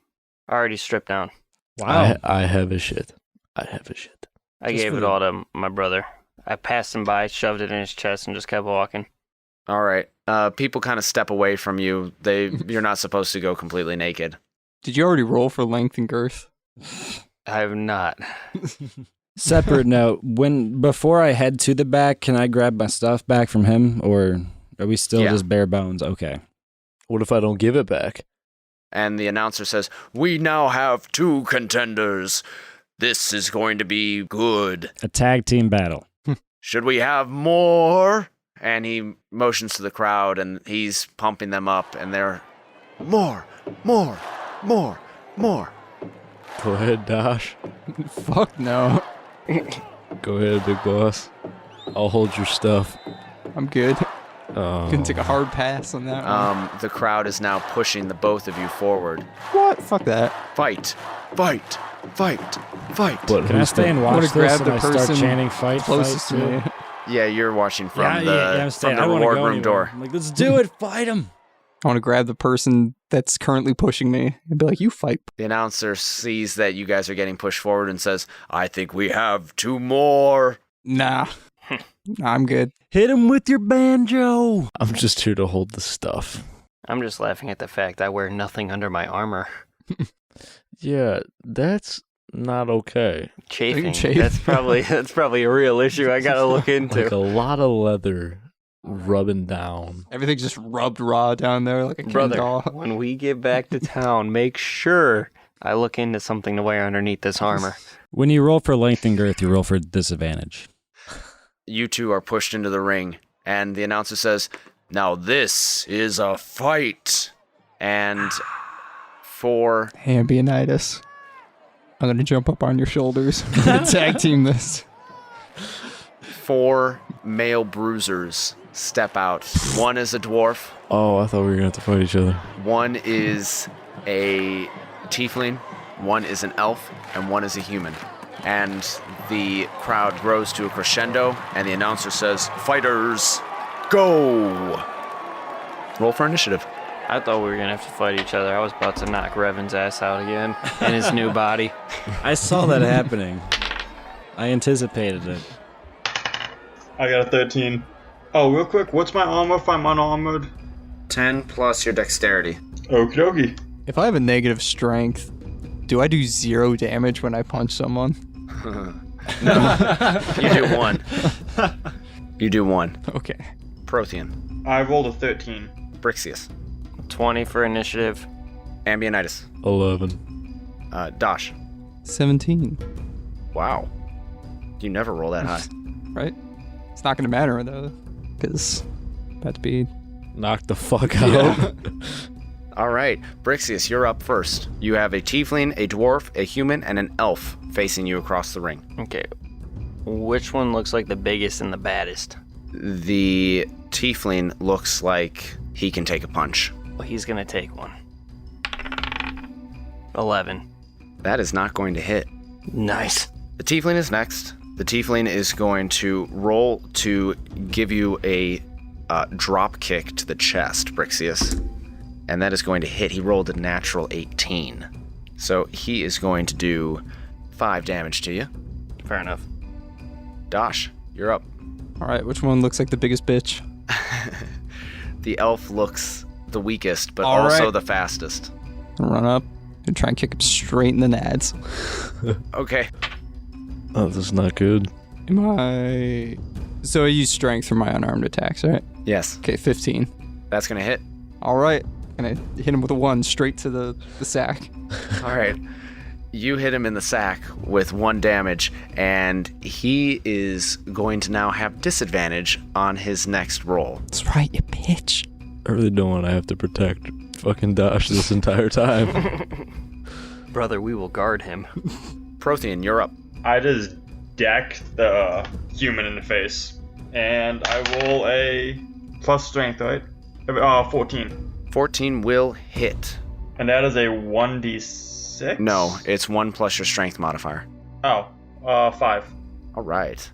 already stripped down. Wow. I have his shit. I have his shit. I Just gave for it the- all to my brother. I passed him by, shoved it in his chest, and just kept walking. All right, people kind of step away from you. You're not supposed to go completely naked. Did you already roll for length and girth? I have not. Separate note, before I head to the back, can I grab my stuff back from him, or are we still just bare bones? Okay. What if I don't give it back? And the announcer says, "We now have 2 contenders. This is going to be good. A tag team battle. Should we have more?" And he motions to the crowd, and he's pumping them up, and they're, "More, more, more, more." Go ahead, Dash. Fuck no. Go ahead, big boss. I'll hold your stuff. I'm good. Oh. Couldn't take a hard pass on that one. The crowd is now pushing the both of you forward. What? Fuck that. Fight, fight, fight, fight. But Can I stay and I watch wanna this grab and the I start person chanting fight, closest fight, to me. Yeah, you're watching from I'm the staying. I don't wanna reward go room anywhere. door. I'm like, let's do it. Fight him. I want to grab the person that's currently pushing me and be like, you fight. The announcer sees that you guys are getting pushed forward and says, "I think we have 2 more." Nah. Nah, I'm good. Hit him with your banjo. I'm just here to hold the stuff. I'm just laughing at the fact I wear nothing under my armor. Yeah, that's not okay. Chafing. chafe. That's probably a real issue I gotta look into. Like a lot of leather rubbing down. Everything's just rubbed raw down there like a Ken Brother, doll. when we get back to town, make sure I look into something to wear underneath this armor. When you roll for length and girth, you roll for disadvantage. You 2 are pushed into the ring, and the announcer says, "Now this is a fight." And for Ambionitis. I'm going to jump up on your shoulders. We're going to tag team this. 4 male bruisers step out. One is a dwarf, Oh, I thought we were going to have to fight each other. one is a tiefling, one is an elf, and one is a human. And the crowd grows to a crescendo, and the announcer says, "Fighters, go!" Roll for initiative. I thought we were gonna have to fight each other. I was about to knock Revan's ass out again in his new body. I saw that happening. I anticipated it. I got a 13. Oh, real quick, what's my armor if I'm unarmored? 10 plus your dexterity. Okie dokie. If I have a negative strength, do I do 0 damage when I punch someone? You do 1. You do 1. Okay. Prothean. I rolled a 13. Brixius. 20 for initiative. Ambionitis. 11. Dosh. 17. Wow. You never roll that high. Right? It's not going to matter, though, because about to be... Knock the fuck out. All right, Brixius, you're up first. You have a tiefling, a dwarf, a human, and an elf facing you across the ring. Okay. Which one looks like the biggest and the baddest? The tiefling looks like he can take a punch. Well, he's gonna take one. 11. That is not going to hit. Nice. The tiefling is next. The tiefling is going to roll to give you a drop kick to the chest, Brixius. And that is going to hit. He rolled a natural 18. So he is going to do 5 damage to you. Fair enough. Dosh, you're up. All right, which one looks like the biggest bitch? The elf looks the weakest, but All also right. the fastest. Run up and try and kick him straight in the nads. Okay. Oh, this is not good. Am I... So I use strength for my unarmed attacks, right? Yes, Okay, 15. that's going to hit. All right. And I hit him with a 1 straight to the sack. All right. You hit him in the sack with 1 damage, and he is going to now have disadvantage on his next roll. That's right, you bitch. I really don't want to have to protect fucking Dash this entire time. Brother, we will guard him. Prothean, you're up. I just deck the human in the face. And I roll a plus strength, right? 14. 14 will hit. And that is a 1d6? No, it's 1 plus your strength modifier. Oh, 5. All right.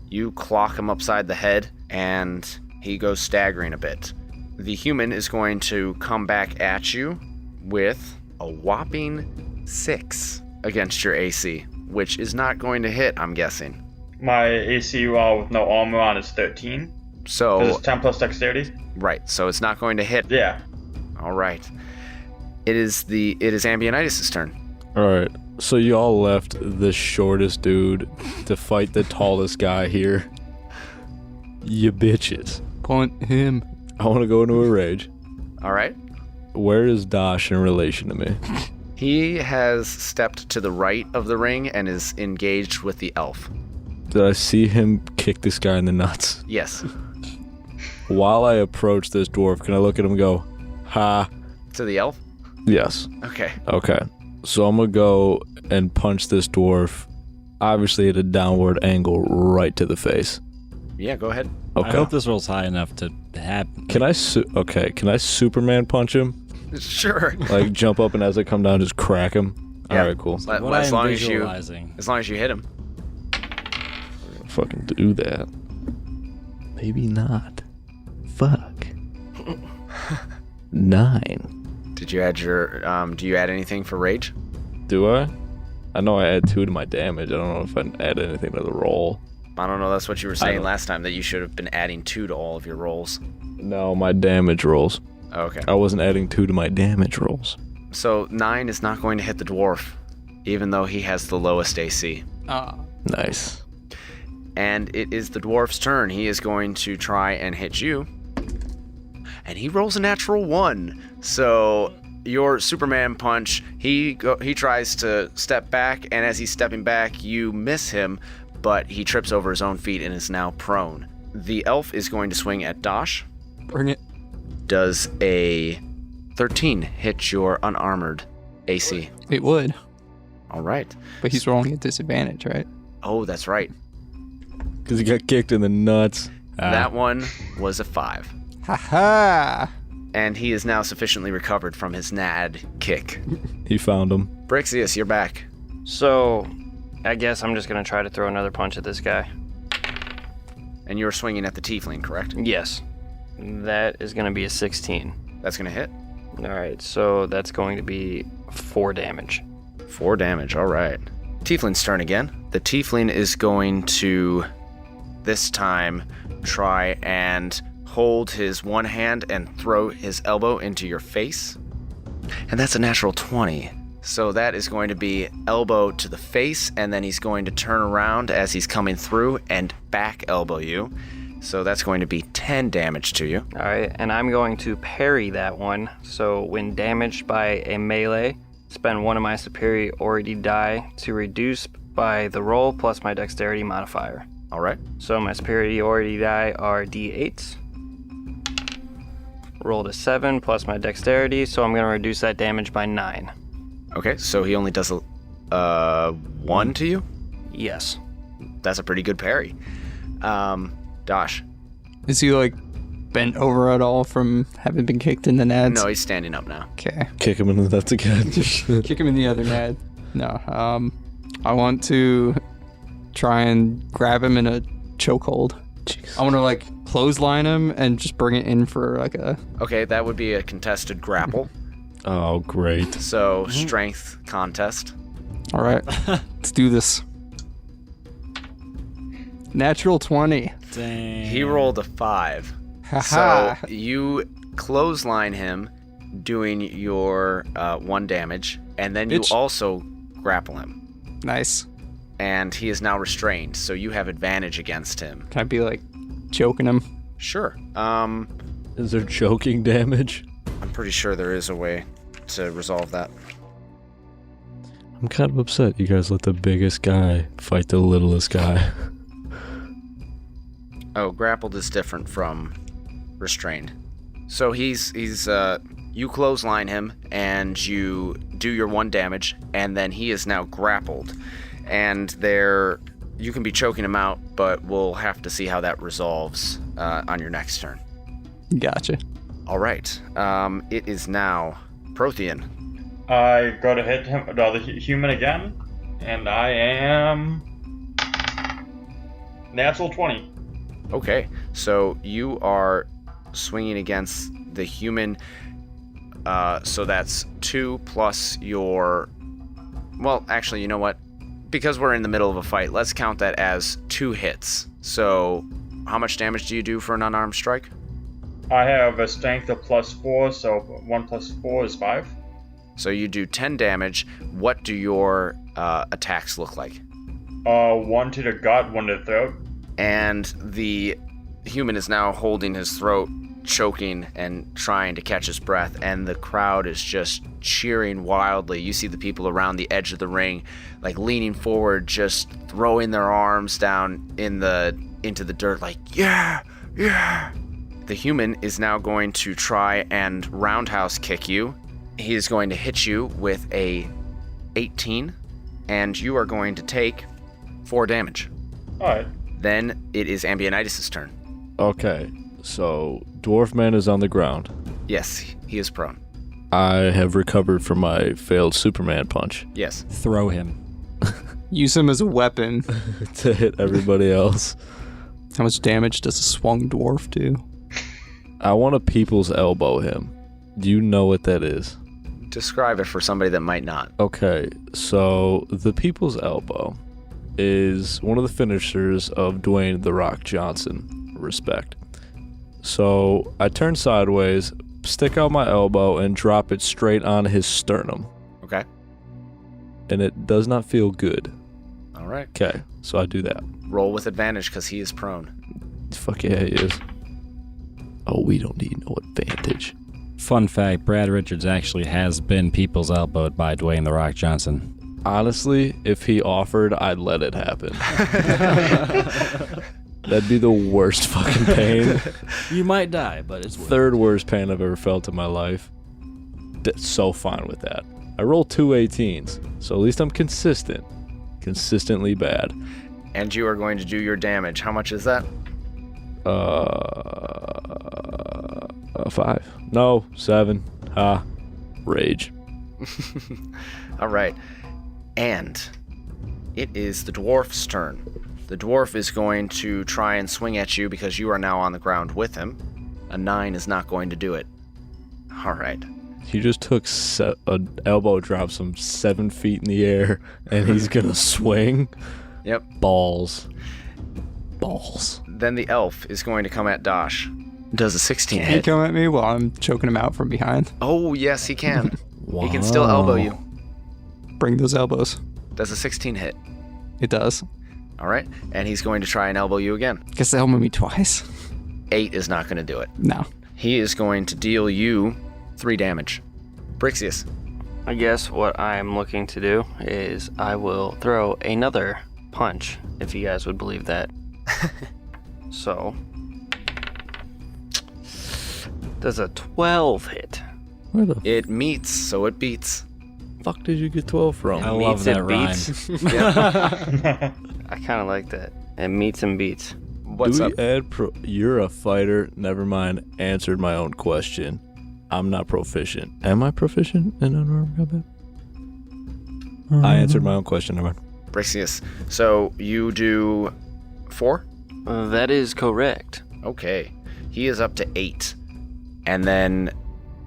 You clock him upside the head, and he goes staggering a bit. The human is going to come back at you with a whopping 6 against your AC, which is not going to hit, I'm guessing. My AC with no armor on is 13. So, Because it's 10 plus dexterity? right, so it's not going to hit. Yeah. All right. It is Ambionitis' turn. All right. So y'all left the shortest dude to fight the tallest guy here. You bitches. Punt him. I want to go into a rage. All right. Where is Dosh in relation to me? He has stepped to the right of the ring and is engaged with the elf. Did I see him kick this guy in the nuts? Yes. While I approach this dwarf, can I look at him and go, ha? To the elf? Yes. Okay. Okay. So I'm going to go and punch this dwarf, obviously at a downward angle, right to the face. Yeah, go ahead. Okay. I hope this rolls high enough to happen. Can I Superman punch him? Sure. Like jump up and as I come down, just crack him? Yeah. Alright, cool. As What I am long visualizing. as you hit him. Fucking do that. Maybe not. Fuck. 9. Did you add your do you add anything for rage? Do I? I know I add 2 to my damage. I don't know if I add anything to the roll. I don't know, that's what you were saying don't- last time, that you should have been adding 2 to all of your rolls. No, my damage rolls. Okay. I wasn't adding 2 to my damage rolls. So 9 is not going to hit the dwarf, even though he has the lowest AC. Nice. And it is the dwarf's turn. He is going to try and hit you. And he rolls a natural 1. So your Superman punch, he tries to step back, and as he's stepping back, you miss him, but he trips over his own feet and is now prone. The elf is going to swing at Dosh. Bring it. Does a 13 hit your unarmored AC? It would, All right. but he's rolling at disadvantage, right? Oh, that's right. Because he got kicked in the nuts. That one was a 5. Ha-ha! And he is now sufficiently recovered from his nad kick. He found him. Brixius, you're back. So, I guess I'm just gonna try to throw another punch at this guy. And you're swinging at the tiefling, correct? Yes. That is gonna be a 16. That's going to hit. Alright, so that's going to be 4 damage. 4 damage, all right. Tiefling's turn again. The tiefling is going to, this time, try and hold his one hand and throw his elbow into your face. And that's a natural 20. So that is going to be elbow to the face, and then he's going to turn around as he's coming through and back elbow you. So that's going to be 10 damage to you. Alright, and I'm going to parry that one. So when damaged by a melee, spend one of my superiority die to reduce by the roll plus my dexterity modifier. All right. So my superiority die are d8s. Rolled a 7 plus my dexterity, so I'm going to reduce that damage by 9. Okay, so he only does a 1 to you? Yes. That's a pretty good parry. Dosh. Is he like bent over at all from having been kicked in the nads? No, he's standing up now. Okay. Kick him in the nuts again. Kick him in the other nad. No. I want to try and grab him in a chokehold. I want to like clothesline him and just bring it in for like a. Okay, that would be a contested grapple. Oh, great. So, strength contest. All right. Let's do this. Natural 20. Dang. He rolled a 5. Ha-ha. So, you clothesline him, doing your 1 damage, and then you Bitch. also grapple him. Nice. And he is now restrained, so you have advantage against him. Can I be like choking him? Sure. Is there choking damage? I'm pretty sure there is a way to resolve that. I'm kind of upset you guys let the biggest guy fight the littlest guy. Oh, grappled is different from restrained. So you clothesline him and you do your 1 damage, and then he is now grappled. And you can be choking him out, but we'll have to see how that resolves on your next turn. Gotcha. All right. It is now Prothean. I go to hit him, the other human again, and I am natural 20. Okay, so you are swinging against the human. So that's 2 plus your. Well, actually, you know what? Because we're in the middle of a fight, let's count that as 2 hits. So, how much damage do you do for an unarmed strike? I have a strength of +4, so 1 + 4 is 5. So you do 10 damage. What do your attacks look like? 1 to the gut, 1 to the throat. And the human is now holding his throat, choking and trying to catch his breath, and the crowd is just cheering wildly. You see the people around the edge of the ring, like leaning forward, just throwing their arms down into the dirt, like, yeah, yeah. The human is now going to try and roundhouse kick you. He is going to hit you with a 18, and you are going to take 4 damage. Alright. Then it is Ambionitis' turn. Okay, so Dwarf Man is on the ground. Yes, he is prone. I have recovered from my failed Superman punch Yes. Throw him. Use him as a weapon. to hit everybody else. How much damage does a swung dwarf do? I want to people's elbow him. Do you know what that is? Describe it for somebody that might not. Okay, so the people's elbow is one of the finishers of Dwayne "The Rock" Johnson. Respect. So I turn sideways, stick out my elbow, and drop it straight on his sternum. Okay. And it does not feel good. All right. Okay, so I do that. Roll with advantage because he is prone. Fuck yeah, he is. Oh, we don't need no advantage. Fun fact, Brad Richards actually has been people's elbowed by Dwayne "The Rock" Johnson. Honestly, if he offered, I'd let it happen. That'd be the worst fucking pain. You might die, but it's worth it. Third worst pain I've ever felt in my life. So fine with that. I roll 2 18s, so at least I'm consistent. Consistently bad. And you are going to do your damage. How much is that? 5. No, 7. Rage. All right. And it is the dwarf's turn. The dwarf is going to try and swing at you because you are now on the ground with him. A 9 is not going to do it. All right. He just took an elbow drop from 7 feet in the air, and he's gonna swing. Yep. Balls. Then the elf is going to come at Dosh. Does a 16 Can he hit? come at me while I'm choking him out from behind? Oh, yes, he can. Wow. He can still elbow you. Bring those elbows. Does a 16 hit? It does. All right. And he's going to try and elbow you again. Guess they elbow me twice. 8 is not going to do it. No. He is going to deal you 3 damage. Brixius. I guess what I'm looking to do is I will throw another punch, if you guys would believe that. So, does a 12 hit? Where the It meets, so it beats. fuck did you get 12 from? I love Meets, it that rhyme. beats. I kind of like that. It meets and beats. What's Do up? we add you're a fighter. Never mind. Answered my own question. I'm not proficient. Am I proficient in unarmed combat? I answered my own question. Never mind. Brixius. So you do 4? That is correct. Okay. He is up to 8. And then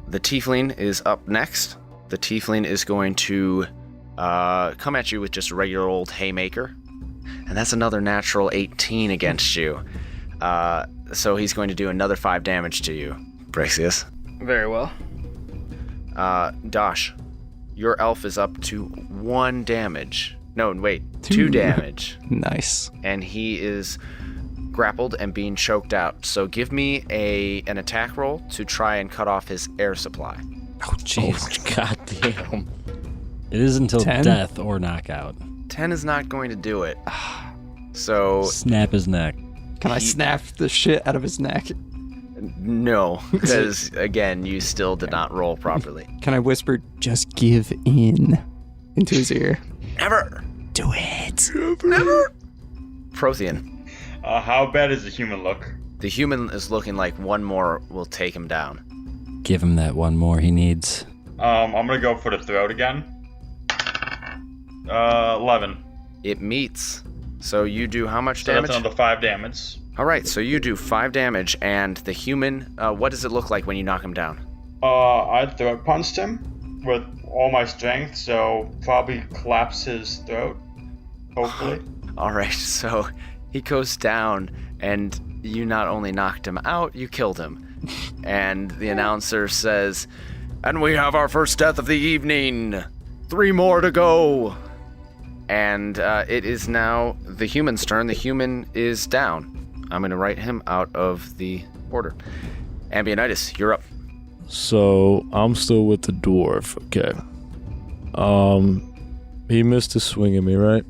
the tiefling is up next. The tiefling is going to come at you with just a regular old haymaker. And that's another natural 18 against you. So he's going to do another 5 damage to you, Brixius. Very well. Dosh, your elf is up to 1 damage. No, wait, 2 2. damage. Nice. And he is grappled and being choked out. So give me an attack roll to try and cut off his air supply. Oh, jeez. Oh, God damn. It is until 10? death or knockout. 10 is not going to do it. So, Snap his neck. Can I snap the shit out of his neck? no, because, again, you still did not roll properly. Can I whisper, just give in into his ear? Never! Do it. Never! Prothean. How bad does the human look? The human is looking like one more will take him down. Give him that one more he needs. I'm gonna go for the throat again. 11. It meets. So you do how much So damage? that's another 5 damage. All right, so you do 5 damage, and the human, what does it look like when you knock him down? I throat punched him with all my strength, so probably collapse his throat. Hopefully. All right, so he goes down, and you not only knocked him out, you killed him. And the announcer says, And we have our first death of the evening. 3 more to go. And it is now the human's turn. The human is down. I'm going to write him out of the order. Ambionitis, you're up. So I'm still with the dwarf. Okay. He missed a swing at me, right?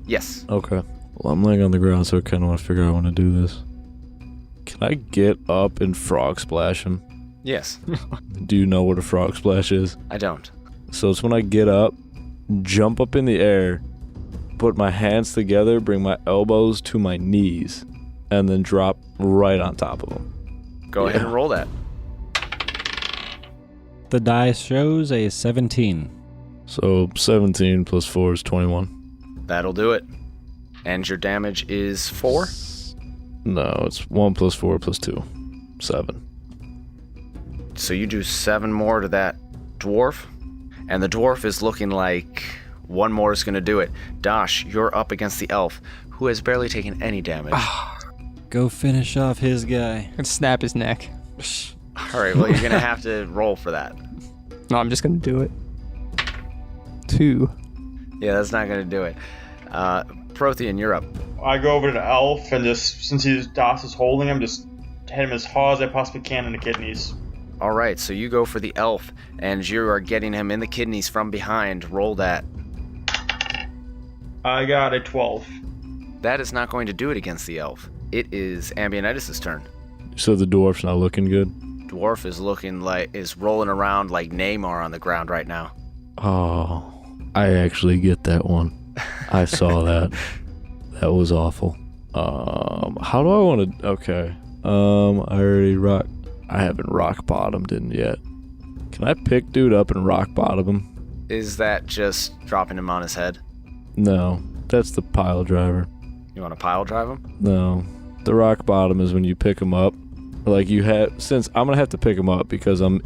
Yes. Okay. Well, I'm laying on the ground, so I kind of want to figure out how I want to do this. Can I get up and frog splash him? Yes. Do you know what a frog splash is? I don't. So it's when I get up, jump up in the air, put my hands together, bring my elbows to my knees, and then drop right on top of them. Go ahead and roll that. The dice shows a 17. So 17 plus 4 is 21. That'll do it. And your damage is 4? No, it's 1 plus 4 plus 2. 7. So you do 7 more to that dwarf. And the dwarf is looking like 1 more is going to do it. Dosh, you're up against the elf, who has barely taken any damage. Go finish off his guy. And snap his neck. All right, well, you're going to have to roll for that. No, I'm just gonna do it. 2. Yeah, that's not going to do it. Prothean, you're up. I go over to the elf and just, since Das is holding him, just hit him as hard as I possibly can in the kidneys. All right, so you go for the elf, and you are getting him in the kidneys from behind. Roll that. I got a 12. That is not going to do it against the elf. It is Ambionitis' turn. So the dwarf's not looking good? Dwarf is rolling around like Neymar on the ground right now. Oh, I actually get that one. I saw that. That was awful. How do I want to... Okay. I haven't rock bottomed him yet. Can I pick dude up and rock bottom him? Is that just dropping him on his head? No, that's the pile driver. You want to pile drive him? No, the rock bottom is when you pick him up. Like you have... Since I'm going to have to pick him up because I'm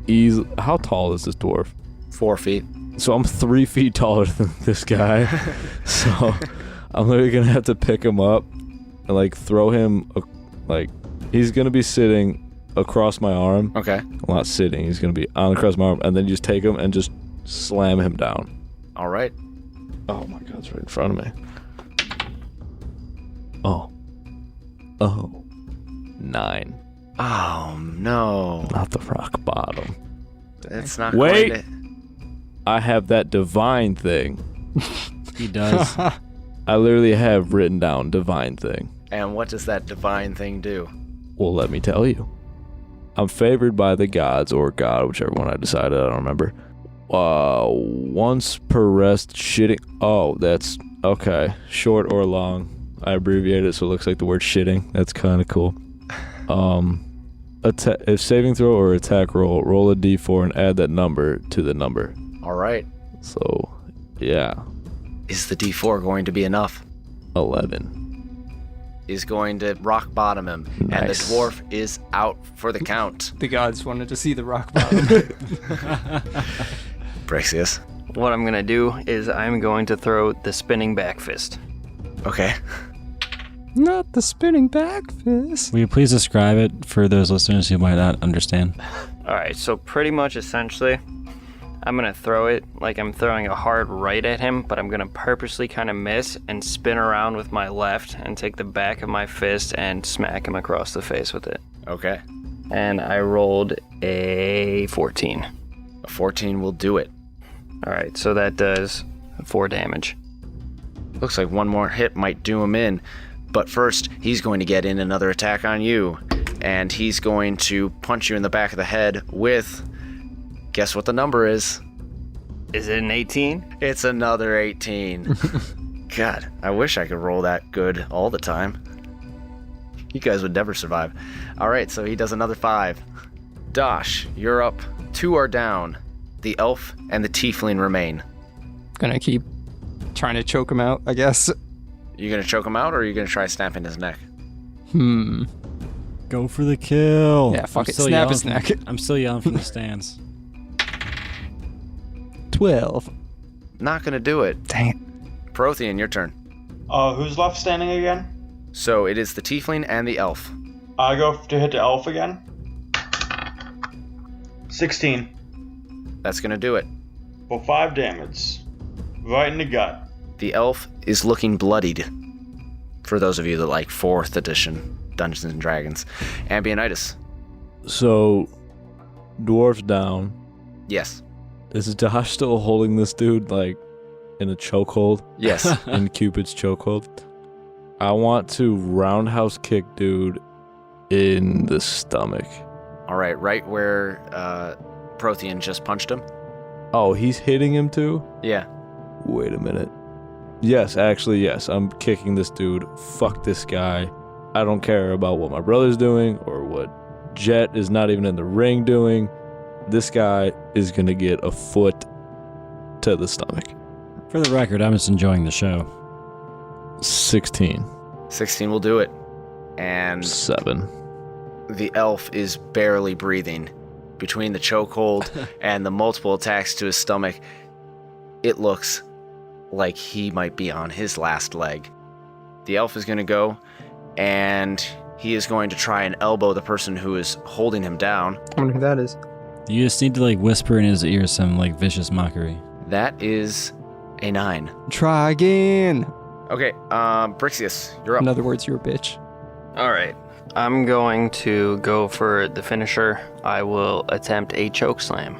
easy... How tall is this dwarf? 4 feet. So I'm 3 feet taller than this guy. So I'm literally going to have to pick him up and like throw him... Like he's going to be sitting across my arm. Okay. Well, not sitting. He's going to be on across my arm. And then just take him and just slam him down. All right. Oh my God, it's right in front of me. Oh. 9. Oh, no. Not the rock bottom. It's not Wait. going to... I have that divine thing. He does. I literally have written down divine thing. And what does that divine thing do? Well, let me tell you. I'm favored by the gods or God, whichever one I decided. I don't remember. Once per rest shitting. Oh, that's okay. Short or long. I abbreviated it so it looks like the word shitting. That's kind of cool. If saving throw or attack roll a d4 and add that number to the number. All right. So, yeah. Is the D4 going to be enough? 11. Is going to rock bottom him. Nice. And the dwarf is out for the count. The gods wanted to see the rock bottom. Braxius. What I'm going to do is I'm going to throw the spinning back fist. Okay. Not the spinning back fist. Will you please describe it for those listeners who might not understand? All right, so pretty much essentially, I'm going to throw it like I'm throwing a hard right at him, but I'm going to purposely kind of miss and spin around with my left and take the back of my fist and smack him across the face with it. Okay. And I rolled a 14. A 14 will do it. All right, so that does 4 damage. Looks like one more hit might do him in. But first, he's going to get in another attack on you. And he's going to punch you in the back of the head with... Guess what the number is? Is it an 18? It's another 18. God, I wish I could roll that good all the time. You guys would never survive. All right, so he does another 5. Dosh, you're up. 2 are down. The elf and the tiefling remain. Gonna keep trying to choke him out, I guess. You gonna choke him out, or are you gonna try snapping his neck? Go for the kill. Yeah, fuck I'm it. still Snap yelling his from- neck. I'm still yelling from the stands. 12. Not gonna do it. Dang it. Prothean, your turn. Who's left standing again? So it is the tiefling and the elf. I go to hit the elf again. 16. That's going to do it. For 5 damage. Right in the gut. The elf is looking bloodied. For those of you that like 4th edition Dungeons and Dragons. Ambionitis. So, dwarf's down. Yes. Is Josh still holding this dude, like, in a chokehold? Yes. In Cupid's chokehold? I want to roundhouse kick dude in the stomach. All right, right where Prothean just punched him. Oh, he's hitting him too? Yeah. Wait a minute. Yes, actually, yes. I'm kicking this dude. Fuck this guy. I don't care about what my brother's doing or what Jet is not even in the ring doing. This guy is going to get a foot to the stomach. For the record, I'm just enjoying the show. 16. 16 will do it. And 7. the elf is barely breathing. Between the chokehold and the multiple attacks to his stomach, it looks like he might be on his last leg. The elf is going to go, and he is going to try and elbow the person who is holding him down. I wonder who that is. You just need to like whisper in his ear some like vicious mockery. That is a 9. Try again. Okay, Brixius, you're up. In other words, you're a bitch. All right. I'm going to go for the finisher. I will attempt a choke slam.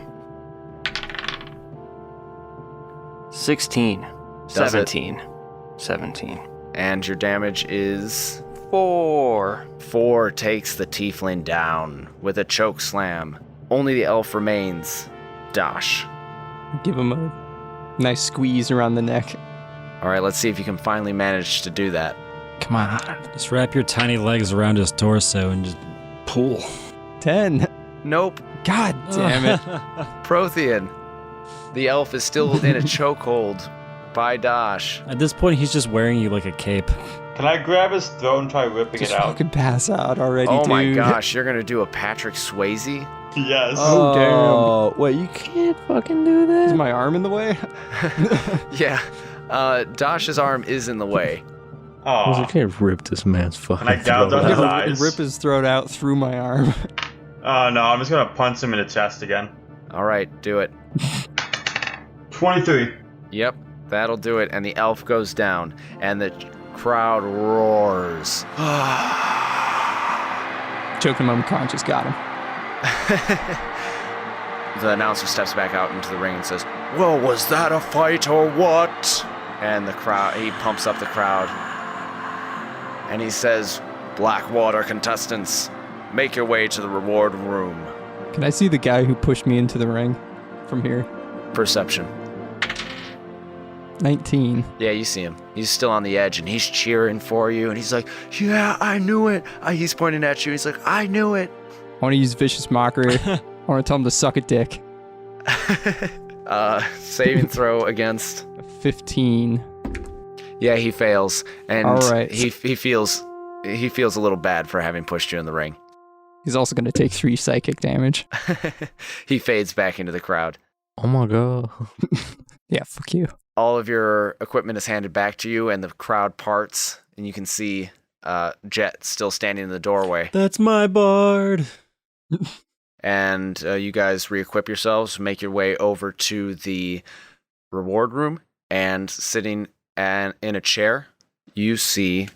16. Does it? 17. 17. And your damage is 4. 4 takes the tiefling down with a choke slam. Only the elf remains. Dosh. Give him a nice squeeze around the neck. All right, let's see if you can finally manage to do that. Come on. Just wrap your tiny legs around his torso and just pull. 10. Nope. God damn it. Prothean. The elf is still in a chokehold by Dosh. At this point, he's just wearing you like a cape. Can I grab his throat and try ripping Just it out? fucking pass out already, Oh dude. my gosh, you're going to do a Patrick Swayze? Yes. Oh, Wait, you can't fucking do that? Is my arm in the way? Yeah. Dosh's arm is in the way. I Oh. can't rip this man's fucking Can I gouge throat out his out. eyes? Rip his throat out through my arm. Oh no, I'm just gonna punch him in the chest again. All right, do it. 23. Yep, that'll do it. And the elf goes down, and the crowd roars. Choking him unconscious, got him. The announcer steps back out into the ring and says, "Well, was that a fight or what?" And the crowd, he pumps up the crowd. And he says, "Blackwater contestants, make your way to the reward room." Can I see the guy who pushed me into the ring from here? Perception. 19. Yeah, you see him. He's still on the edge, and he's cheering for you. And he's like, "Yeah, I knew it." He's pointing at you. He's like, "I knew it." I want to use vicious mockery. I want to tell him to suck a dick. Saving throw against. 15. Yeah, he fails, and All right. he feels a little bad for having pushed you in the ring. He's also going to take 3 psychic damage. He fades back into the crowd. Oh my god. Yeah, fuck you. All of your equipment is handed back to you, and the crowd parts, and you can see Jet still standing in the doorway. That's my bard. And you guys re-equip yourselves, make your way over to the reward room, and sitting in a chair, you see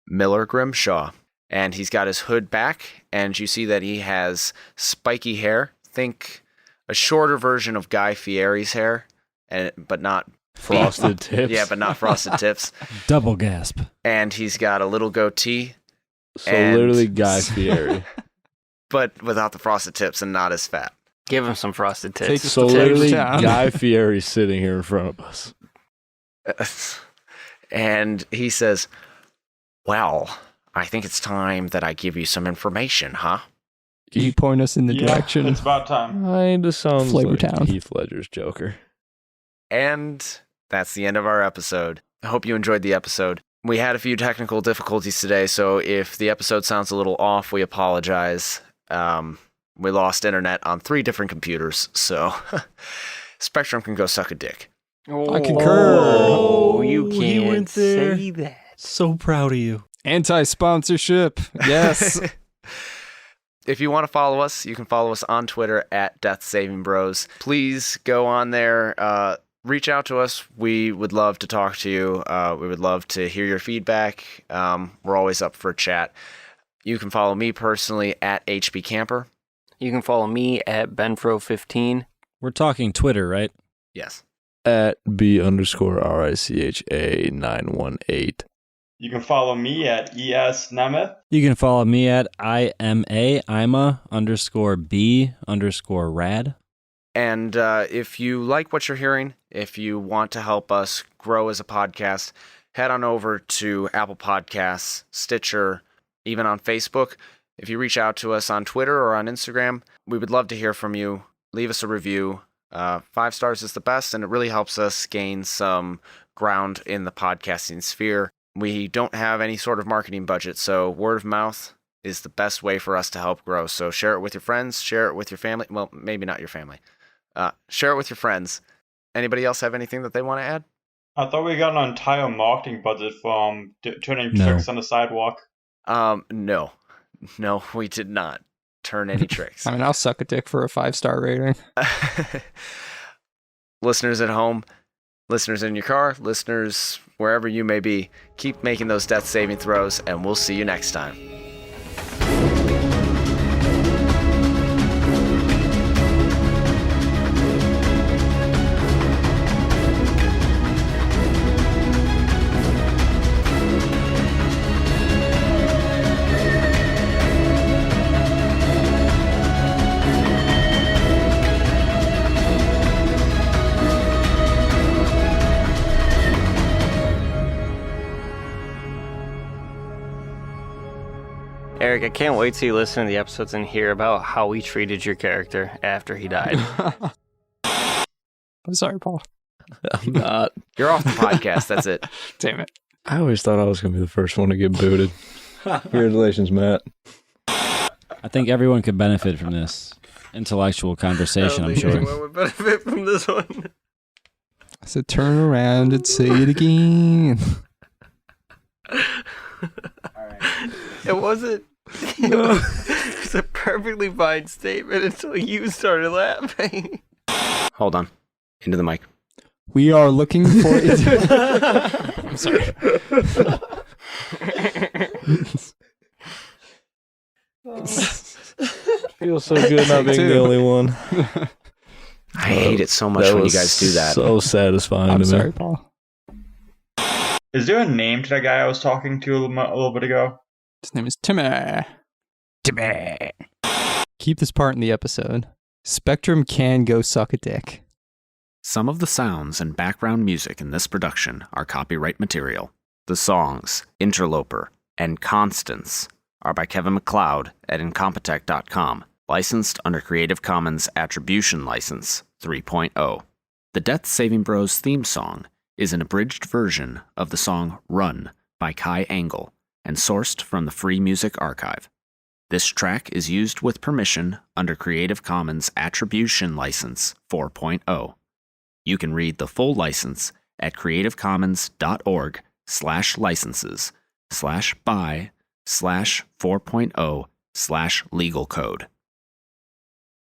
Miller Grimshaw. And he's got his hood back, and you see that he has spiky hair. Think a shorter version of Guy Fieri's hair, but not Frosted tips. Yeah, but not frosted tips. Double gasp. And he's got a little goatee, So and- literally Guy Fieri. but without the frosted tips and not as fat. Give him some frosted Take tips. us So to literally town. Guy Fieri sitting here in front of us. And he says, "Well, I think it's time that I give you some information, huh?" Can you point us in the Yeah, direction? it's about time. Kinda sounds Flavor like Town. Heath Ledger's Joker. And that's the end of our episode. I hope you enjoyed the episode. We had a few technical difficulties today, so if the episode sounds a little off, we apologize. We lost internet on 3 different computers, so Spectrum can go suck a dick. I concur. Oh, you he can't went there. say that. So proud of you. Anti-sponsorship. Yes. If you want to follow us, you can follow us on Twitter at Death Saving Bros. Please go on there. Reach out to us. We would love to talk to you. We would love to hear your feedback. We're always up for a chat. You can follow me personally at HB Camper. You can follow me at Benfro15. We're talking Twitter, right? Yes. At B_RICHA918. You can follow me at ES Nemeth. You can follow me at IMA_B_rad. And if you like what you're hearing, if you want to help us grow as a podcast, head on over to Apple Podcasts, Stitcher, even on Facebook. If you reach out to us on Twitter or on Instagram, we would love to hear from you. Leave us a review. 5 stars is the best, and it really helps us gain some ground in the podcasting sphere. We don't have any sort of marketing budget, so word of mouth is the best way for us to help grow. So share it with your friends, share it with your family. Well, maybe not your family. Share it with your friends. Anybody else have anything that they want to add? I thought we got an entire marketing budget from turning No. tricks on the sidewalk. No, we did not turn any tricks. I mean, I'll suck a dick for a 5-star rating. Listeners at home, listeners in your car, listeners wherever you may be, keep making those death saving throws, and we'll see you next time. Eric, I can't wait till you listen to the episodes and hear about how we treated your character after he died. I'm sorry, Paul. I'm not. You're off the podcast. That's it. Damn it. I always thought I was going to be the first one to get booted. Congratulations, Matt. I think everyone could benefit from this intellectual conversation, I'm sure. Anyone would benefit from this one. I said turn around and say it again. It wasn't. It was a perfectly fine statement until you started laughing. Hold on. Into the mic. We are looking for it. I'm sorry. Feels so good not being the only one. I hate it so much when you guys do that. So satisfying I'm to sorry, me. Paul. Is there a name to that guy I was talking to a little bit ago? His name is Timmy. Timmy. Keep this part in the episode. Spectrum can go suck a dick. Some of the sounds and background music in this production are copyright material. The songs Interloper and Constance are by Kevin MacLeod at Incompetech.com, licensed under Creative Commons Attribution License 3.0. The Death Saving Bros theme song is an abridged version of the song Run by Kai Angle and sourced from the Free Music Archive. This track is used with permission under Creative Commons Attribution License 4.0. You can read the full license at creativecommons.org/licenses/by/4.0/legal code.